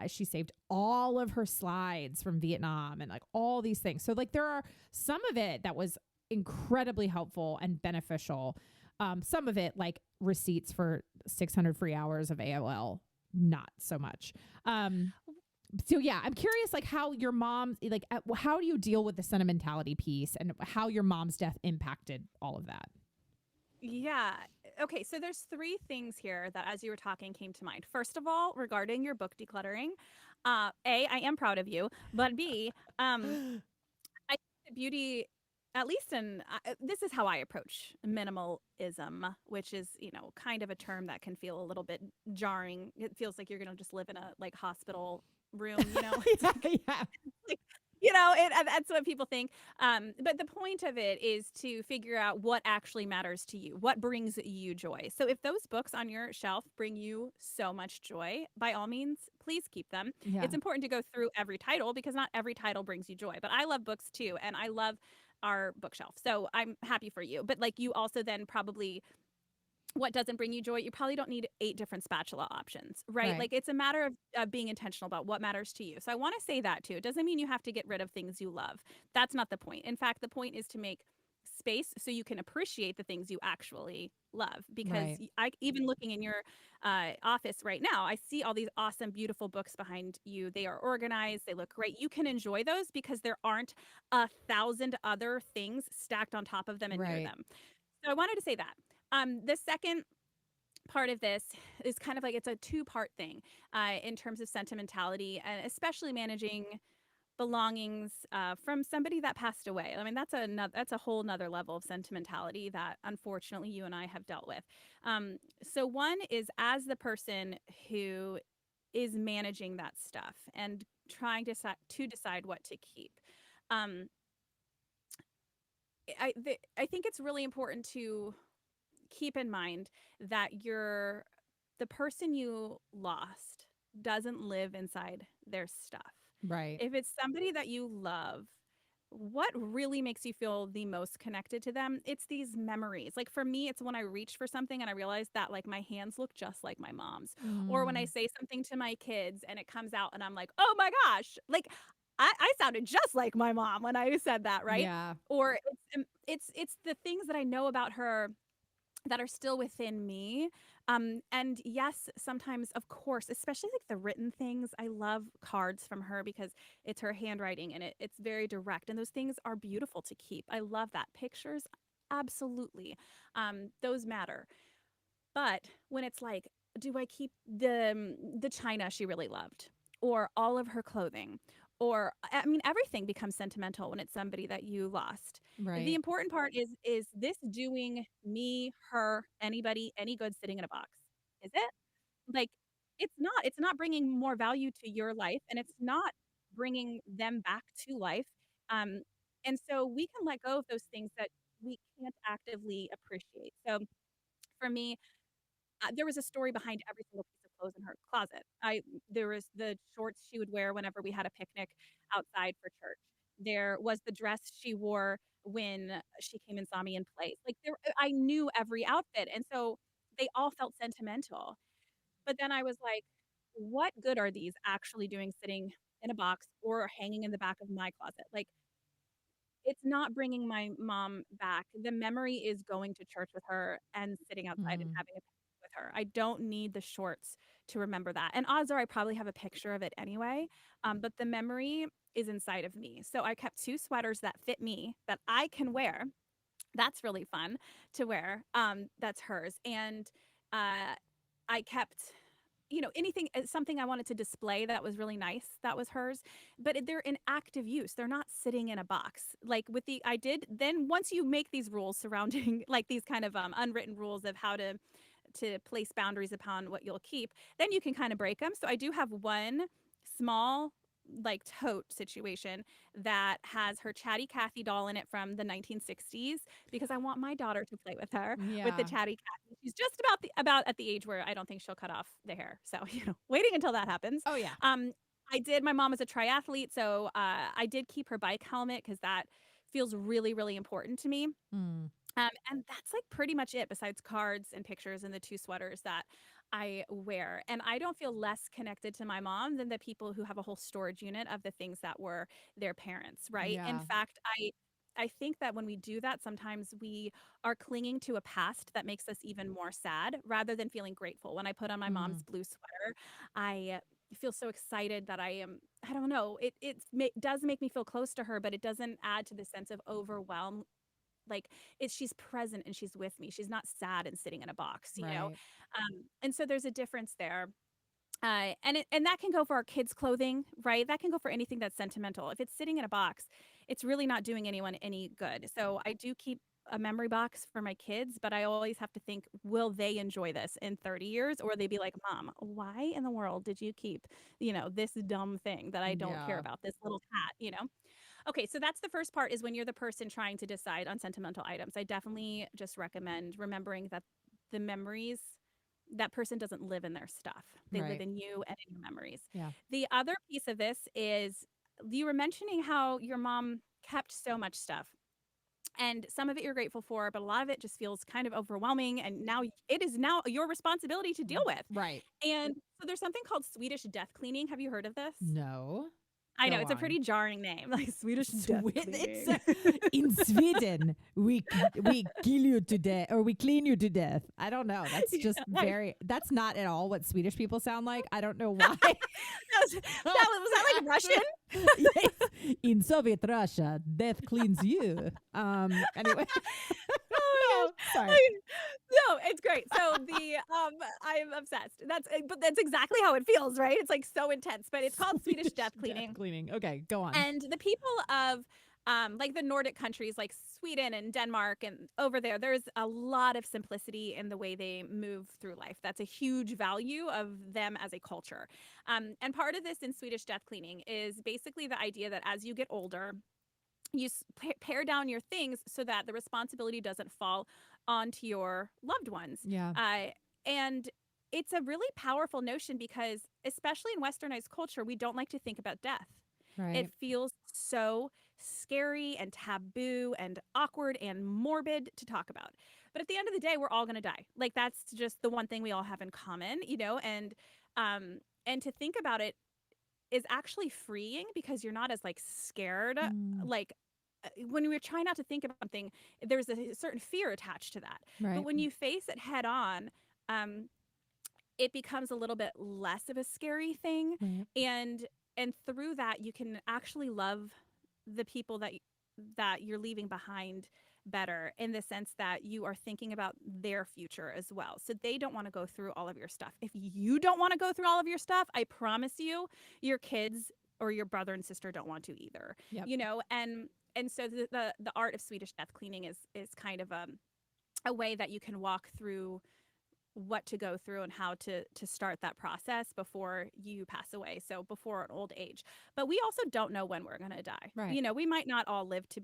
she saved all of her slides from Vietnam and like all these things. So like there are some of it that was incredibly helpful and beneficial. Some of it like receipts for 600 free hours of AOL, not so much. So yeah, I'm curious, like how your mom, like how do you deal with the sentimentality piece and how your mom's death impacted all of that? Yeah. Okay. So there's three things here that, as you were talking, came to mind. First of all, regarding your book decluttering, A, I am proud of you, but B, I think the beauty, at least this is how I approach minimalism, which is, kind of a term that can feel a little bit jarring. It feels like you're going to just live in a like hospital room, Yeah. That's what people think. But the point of it is to figure out what actually matters to you, what brings you joy. So if those books on your shelf bring you so much joy, by all means, please keep them. Yeah. It's important to go through every title because not every title brings you joy. But I love books too, and I love our bookshelf. So I'm happy for you. But like you also then probably, what doesn't bring you joy, you probably don't need 8 different spatula options, right? Like it's a matter of being intentional about what matters to you. So I want to say that too. It doesn't mean you have to get rid of things you love. That's not the point. In fact, the point is to make space so you can appreciate the things you actually love. Because Right. I even looking in your office right now, I see all these awesome, beautiful books behind you. They are organized. They look great. You can enjoy those because there aren't 1,000 other things stacked on top of them and near Right. them. So I wanted to say that. The second part of this is kind of like it's a two-part thing in terms of sentimentality and especially managing belongings from somebody that passed away. I mean, that's a whole nother level of sentimentality that unfortunately you and I have dealt with. So one is as the person who is managing that stuff and trying to decide what to keep. Um, I think it's really important to keep in mind that the person you lost doesn't live inside their stuff. Right. If it's somebody that you love, what really makes you feel the most connected to them? It's these memories. Like for me, it's when I reach for something and I realize that like my hands look just like my mom's. Or when I Mm. say something to my kids and it comes out and I'm like, oh my gosh, like I sounded just like my mom when I said that, right? Yeah. Or it's the things that I know about her that are still within me. And yes, sometimes, of course, especially like the written things, I love cards from her because it's her handwriting and it's very direct. And those things are beautiful to keep. I love that. Pictures, absolutely. Those matter. But when it's like, do I keep the china she really loved or all of her clothing? Or I mean everything becomes sentimental when it's somebody that you lost. The Right. important part is this doing me, her, anybody, any good sitting in a box? Is it? Like it's not bringing more value to your life and it's not bringing them back to life. Um and so we can let go of those things that we can't actively appreciate. So for me, there was a story behind every single piece of clothes in her closet. There was the shorts she would wear whenever we had a picnic outside for church. There was the dress she wore when she came and saw me in plays. Like I knew every outfit, and so they all felt sentimental. But then I was like, what good are these actually doing sitting in a box or hanging in the back of my closet? Like it's not bringing my mom back. The memory is going to church with her and sitting outside and Mm. having a picnic with her. I don't need the shorts to remember that. And odds are I probably have a picture of it anyway. But the memory is inside of me. So I kept two sweaters that fit me that I can wear. That's really fun to wear. That's hers. And I kept anything something I wanted to display that was really nice, that was hers, but they're in active use. They're not sitting in a box. Like with the I did then once you make these rules surrounding like these kind of unwritten rules of how to place boundaries upon what you'll keep, then you can kind of break them. So I do have one small like tote situation that has her Chatty Cathy doll in it from the 1960s because I want my daughter to play with her with the Yeah. Chatty Cathy. She's just about at the age where I don't think she'll cut off the hair. So, waiting until that happens. Oh yeah. Um my mom was a triathlete, so I did keep her bike helmet cuz that feels really really important to me. Mm. And that's like pretty much it besides cards and pictures and the two sweaters that I wear. And I don't feel less connected to my mom than the people who have a whole storage unit of the things that were their parents, right? In Yeah. fact, I think that when we do that, sometimes we are clinging to a past that makes us even more sad rather than feeling grateful. When I put on my Mm. mom's blue sweater, I feel so excited that I don't know, does make me feel close to her, but it doesn't add to the sense of overwhelm like she's present and she's with me. She's not sad and sitting in a box. Right. And so there's a difference there. And that can go for our kids' clothing, right? That can go for anything that's sentimental. If it's sitting in a box, it's really not doing anyone any good. So I do keep a memory box for my kids, but I always have to think, will they enjoy this in 30 years? Or will they be like, Mom, why in the world did you keep, this dumb thing that I don't care Yeah. about, this little cat? Okay, so that's the first part is when you're the person trying to decide on sentimental items. I definitely just recommend remembering that the memories, that person doesn't live in their stuff. They live Right. in you and in your memories. Yeah. The other piece of this is you were mentioning how your mom kept so much stuff. And some of it you're grateful for, but a lot of it just feels kind of overwhelming. And now it is now your responsibility to deal with. Right. And so there's something called Swedish death cleaning. Have you heard of this? No. I know it's a pretty jarring name, like Swedish death cleaning. In Sweden, we kill you to death, or we clean you to death. I don't know. That's just that's not at all what Swedish people sound like. I don't know why. was that like Russian? Yes. In Soviet Russia, death cleans you. Anyway. Oh, sorry. No, it's great. So I'm obsessed. But that's exactly how it feels, right? It's like so intense, but it's called Swedish death cleaning. Okay, go on. And the people of like the Nordic countries like Sweden and Denmark and over there's a lot of simplicity in the way they move through life. That's a huge value of them as a culture. And part of this in Swedish death cleaning is basically the idea that as you get older, you pare down your things so that the responsibility doesn't fall onto your loved ones. Yeah. And it's a really powerful notion because especially in westernized culture, we don't like to think about death. Right. It feels so scary and taboo and awkward and morbid to talk about. But at the end of the day, we're all going to die. Like that's just the one thing we all have in common, you know, and to think about it is actually freeing because you're not as like scared. Like when we're trying not to think about something, there's a certain fear attached to that. Right. But when you face it head on, it becomes a little bit less of a scary thing. Right. And through that, you can actually love the people that you're leaving behind better in the sense that you are thinking about their future as well. So they don't want to go through all of your stuff. If you don't want to go through all of your stuff, I promise you, your kids or your brother and sister don't want to either. Yep. You know, and so the art of Swedish death cleaning is kind of a way that you can walk through what to go through and how to start that process before you pass away. So before an old age. But we also don't know when we're going to die. Right. You know, we will not all live to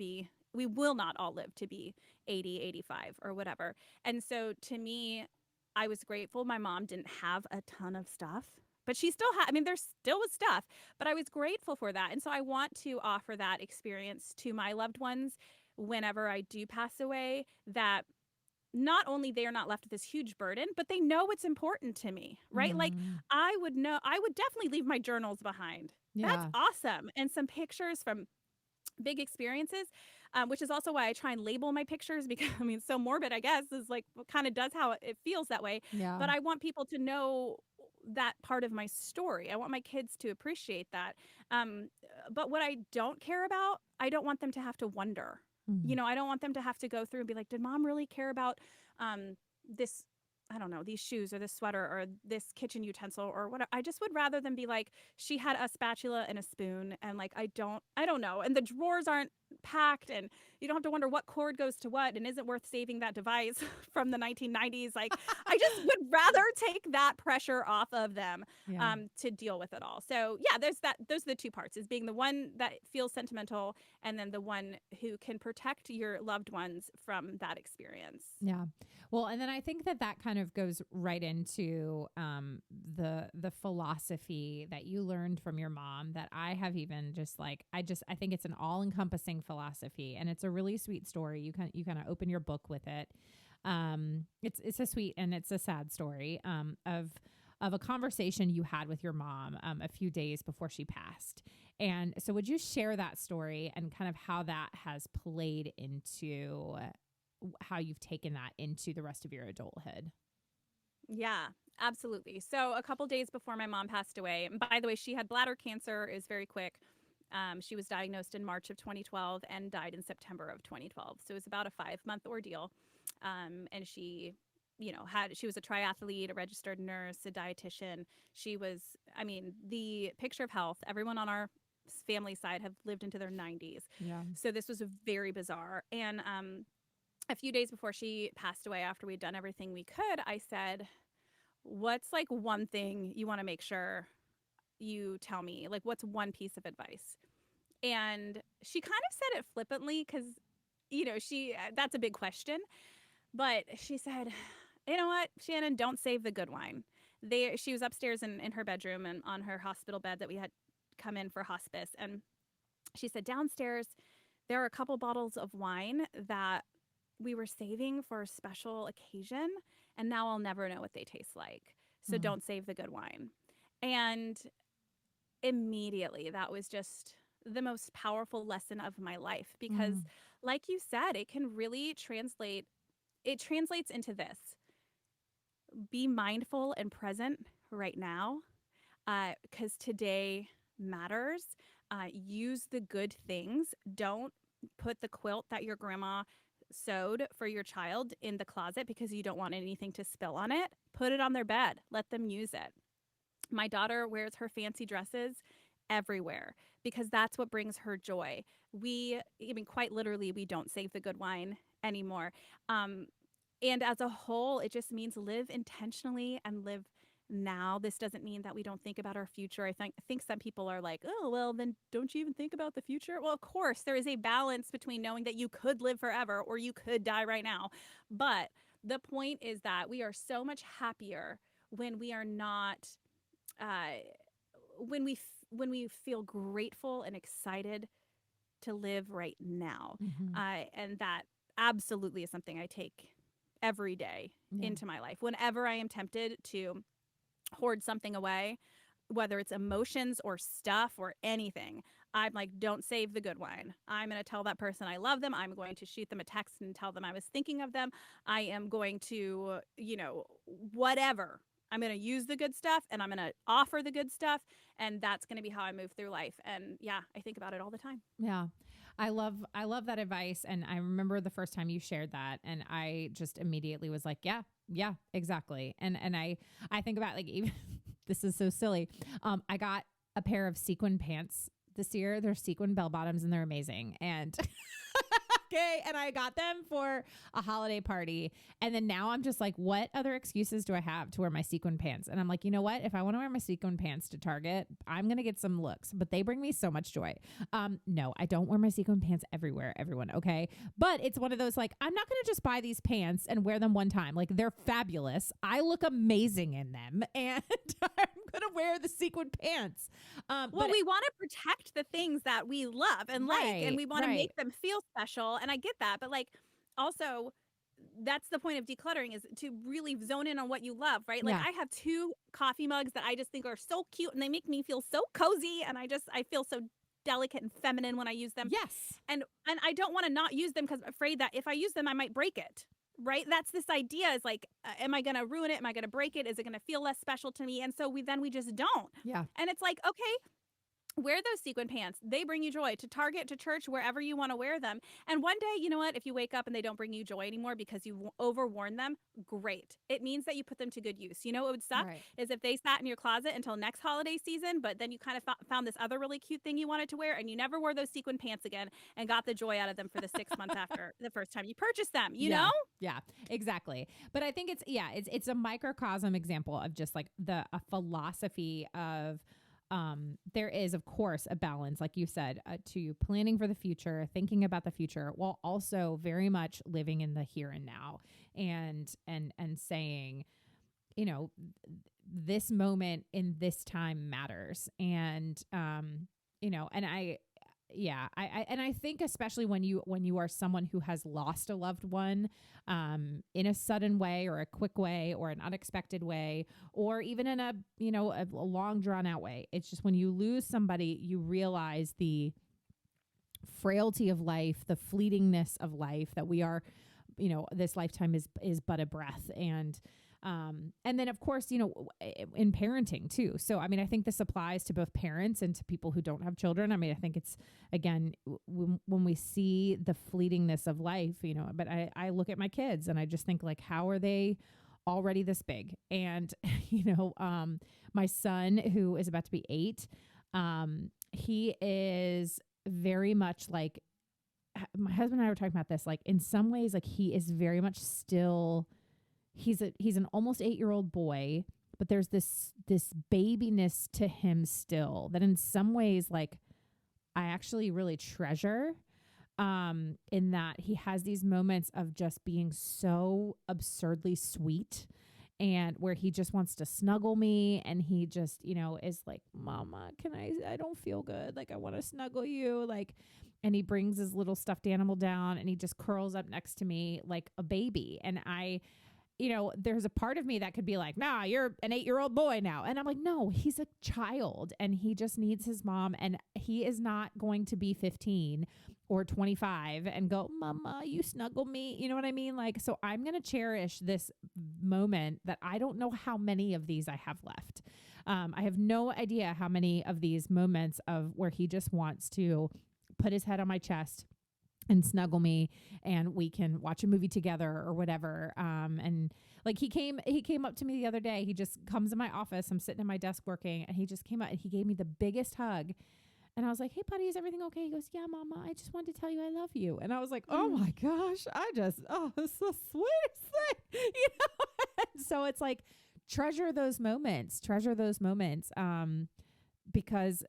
be 80, 85 or whatever. And so to me, I was grateful my mom didn't have a ton of stuff, but she still had, I mean, there still was stuff, but I was grateful for that. And so I want to offer that experience to my loved ones whenever I do pass away, that not only they are not left with this huge burden, but they know it's important to me, right? Like I would definitely leave my journals behind. Yeah. That's awesome. And some pictures from big experiences, which is also why I try and label my pictures because, I mean, so morbid, I guess, is like what kind of does how it feels that way. Yeah. But I want people to know that part of my story. I want my kids to appreciate that. But what I don't care about, I don't want them to have to wonder. You know, I don't want them to have to go through and be like, did mom really care about this, I don't know, these shoes or this sweater or this kitchen utensil or whatever. I just would rather than be like, she had a spatula and a spoon and like, I don't know. And the drawers aren't packed and you don't have to wonder what cord goes to what and is it worth saving that device from the 1990s. Like, I just would rather take that pressure off of them to deal with it all. So yeah, those are the two parts, is being the one that feels sentimental and then the one who can protect your loved ones from that experience. Yeah. Well, and then I think that kind of goes right into the philosophy that you learned from your mom that I have even just like, I think it's an all-encompassing philosophy, and it's a really sweet story. You kind of open your book with it. It's a sweet and it's a sad story of a conversation you had with your mom a few days before she passed. And so would you share that story and kind of how that has played into how you've taken that into the rest of your adulthood? Yeah, absolutely. So a couple days before my mom passed away, and by the way, she had bladder cancer. It was very quick. She was diagnosed in March of 2012 and died in September of 2012. So it was about a 5-month ordeal. And she, she was a triathlete, a registered nurse, a dietitian. She was, I mean, the picture of health. Everyone on our family side have lived into their 90s. Yeah. So this was very bizarre. And a few days before she passed away, after we'd done everything we could, I said, what's like one thing you want to make sure you tell me? Like, what's one piece of advice? And she kind of said it flippantly because, that's a big question. But she said, you know what, Shannon, don't save the good wine. She was upstairs in her bedroom and on her hospital bed that we had come in for hospice. And she said, downstairs, there are a couple bottles of wine that we were saving for a special occasion, and now I'll never know what they taste like. So don't save the good wine. And immediately. That was just the most powerful lesson of my life because like you said, it can really translate. It translates into this: be mindful and present right now, because today matters. Use the good things. Don't put the quilt that your grandma sewed for your child in the closet because you don't want anything to spill on it. Put it on their bed. Let them use it. My daughter wears her fancy dresses everywhere because that's what brings her joy. Quite literally, we don't save the good wine anymore. And as a whole, it just means live intentionally and live now. This doesn't mean that we don't think about our future. I think some people are like, oh, well, then don't you even think about the future? Well, of course, there is a balance between knowing that you could live forever or you could die right now. But the point is that we are so much happier when we are not, when we feel grateful and excited to live right now. And that absolutely is something I take every day into my life. Whenever I am tempted to hoard something away, whether it's emotions or stuff or anything, I'm like, don't save the good wine. I'm going to tell that person I love them. I'm going to shoot them a text and tell them I was thinking of them. I am going to, whatever. I'm going to use the good stuff and I'm going to offer the good stuff. And that's going to be how I move through life. And yeah, I think about it all the time. Yeah. I love that advice. And I remember the first time you shared that and I just immediately was like, yeah, exactly. And I think about like, even this is so silly. I got a pair of sequin pants this year. They're sequin bell bottoms and they're amazing. And okay. And I got them for a holiday party. And then now I'm just like, what other excuses do I have to wear my sequin pants? And I'm like, you know what? If I want to wear my sequin pants to Target, I'm going to get some looks, but they bring me so much joy. No, I don't wear my sequin pants everywhere, everyone. Okay. But it's one of those, like, I'm not going to just buy these pants and wear them one time. Like they're fabulous. I look amazing in them and I'm going to wear the sequin pants. But we want to protect the things that we love and like, and we want to make them feel special. And I get that. But like, also, that's the point of decluttering, is to really zone in on what you love, right? Like I have 2 coffee mugs that I just think are so cute and they make me feel so cozy. And I feel so delicate and feminine when I use them. Yes. And I don't want to not use them because I'm afraid that if I use them, I might break it. Right? That's this idea, is like, am I going to ruin it? Am I going to break it? Is it going to feel less special to me? And so we just don't. Yeah. And it's like, okay, wear those sequin pants. They bring you joy, to Target, to church, wherever you want to wear them. And one day, you know what? If you wake up and they don't bring you joy anymore because you overworn them, great. It means that you put them to good use. You know what would suck is if they sat in your closet until next holiday season, but then you kind of found this other really cute thing you wanted to wear and you never wore those sequin pants again and got the joy out of them for the 6 months after the first time you purchased them, you know? Yeah, exactly. But I think it's a microcosm example of just like a philosophy of, there is, of course, a balance, like you said, to planning for the future, thinking about the future, while also very much living in the here and now, and saying, this moment in this time matters, and I think especially when you are someone who has lost a loved one in a sudden way or a quick way or an unexpected way, or even in a long drawn out way. It's just when you lose somebody, you realize the frailty of life, the fleetingness of life, that we are, this lifetime is but a breath. And then, of course, in parenting too. So, I mean, I think this applies to both parents and to people who don't have children. I mean, I think it's, again, when we see the fleetingness of life, but I look at my kids and I just think, like, how are they already this big? And, my son, who is about to be 8, he is very much like, my husband and I were talking about this, like, in some ways, like, he is very much still, he's an almost 8-year-old boy, but there's this babiness to him still that in some ways, like, I actually really treasure, in that he has these moments of just being so absurdly sweet, and where he just wants to snuggle me, and he just, is like, Mama, I don't feel good. Like, I want to snuggle you. Like, and he brings his little stuffed animal down and he just curls up next to me like a baby. And there's a part of me that could be like, nah, you're an 8-year-old boy now. And I'm like, no, he's a child and he just needs his mom. And he is not going to be 15 or 25 and go, Mama, you snuggle me. You know what I mean? Like, so I'm going to cherish this moment that I don't know how many of these I have left. I have no idea how many of these moments of where he just wants to put his head on my chest and snuggle me and we can watch a movie together or whatever. And like he came up to me the other day. He just comes in my office. I'm sitting at my desk working and he just came up and he gave me the biggest hug. And I was like, hey, buddy, is everything okay? He goes, yeah, Mama, I just wanted to tell you I love you. And I was like, oh my gosh, it's the sweetest thing, So it's like, treasure those moments. Because,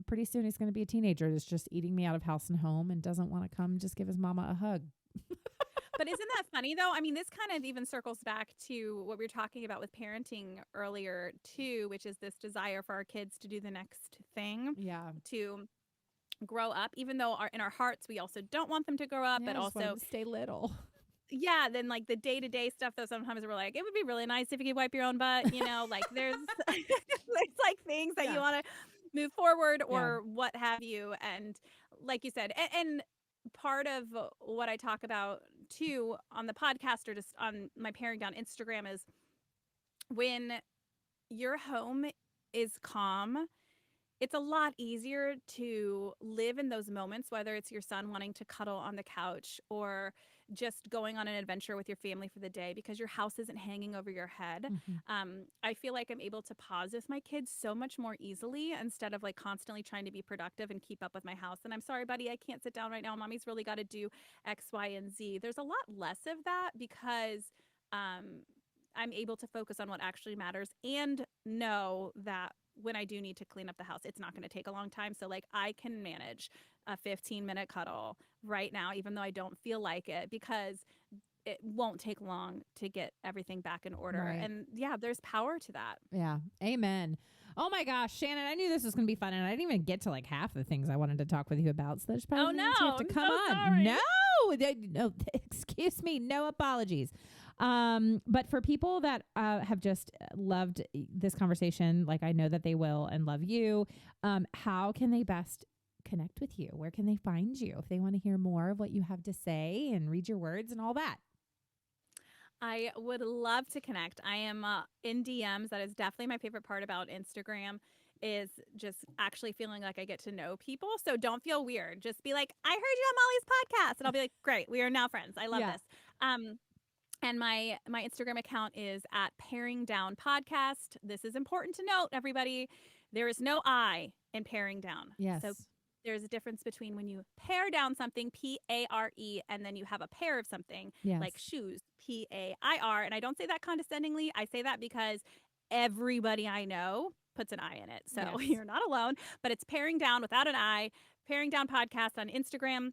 pretty soon he's going to be a teenager that's just eating me out of house and home and doesn't want to come just give his mama a hug. But isn't that funny, though? I mean, this kind of even circles back to what we were talking about with parenting earlier, too, which is this desire for our kids to do the next thing. Yeah. To grow up, even though in our hearts, we also don't want them to grow up, but also stay little. Yeah, then like the day-to-day stuff, though, sometimes we're like, it would be really nice if you could wipe your own butt, like there's like things that you want to move forward or what have you. And like you said, and part of what I talk about too on the podcast or just on my Paring Down Instagram is when your home is calm, it's a lot easier to live in those moments, whether it's your son wanting to cuddle on the couch or just going on an adventure with your family for the day because your house isn't hanging over your head. Mm-hmm. I feel like I'm able to pause with my kids so much more easily instead of like constantly trying to be productive and keep up with my house. And I'm sorry, buddy, I can't sit down right now. Mommy's really got to do X, Y, and Z. There's a lot less of that because I'm able to focus on what actually matters and know that when I do need to clean up the house, it's not going to take a long time. So like I can manage a 15-minute cuddle right now, even though I don't feel like it, because it won't take long to get everything back in order. Right. And there's power to that. Yeah. Amen. Oh my gosh, Shannon, I knew this was going to be fun and I didn't even get to like half the things I wanted to talk with you about. So there's probably you have to come on. Sorry. No, excuse me. No apologies. But for people that have just loved this conversation, like I know that they will and love you, how can they best connect with you? Where can they find you if they want to hear more of what you have to say and read your words and all that? I would love to connect. I am in DMs. That is definitely my favorite part about Instagram is just actually feeling like I get to know people. So don't feel weird. Just be like, I heard you on Molly's podcast. And I'll be like, great, we are now friends. I love this. And my Instagram account is at Paring Down Podcast. This is important to note, everybody. There is no I in paring down. Yes. So there's a difference between when you pare down something, P-A-R-E, and then you have a pair of something, like shoes, P-A-I-R. And I don't say that condescendingly. I say that because everybody I know puts an I in it. So you're not alone. But it's Paring Down without an I, Paring Down Podcast on Instagram.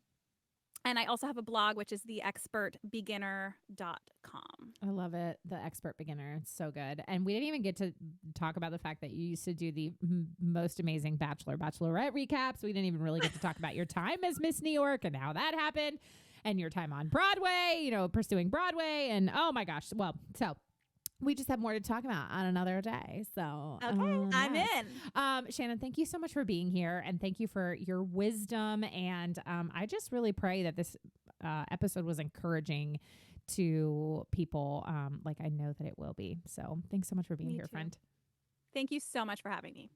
And I also have a blog, which is theexpertbeginner.com. I love it. The Expert Beginner. It's so good. And we didn't even get to talk about the fact that you used to do the most amazing Bachelorette recaps. We didn't even really get to talk about your time as Miss New York and how that happened and your time on Broadway, pursuing Broadway. And oh my gosh. Well, so we just have more to talk about on another day. So, okay, I'm in. Shannon, thank you so much for being here and thank you for your wisdom. And I just really pray that this episode was encouraging to people like I know that it will be. So thanks so much for being here, friend. Thank you so much for having me.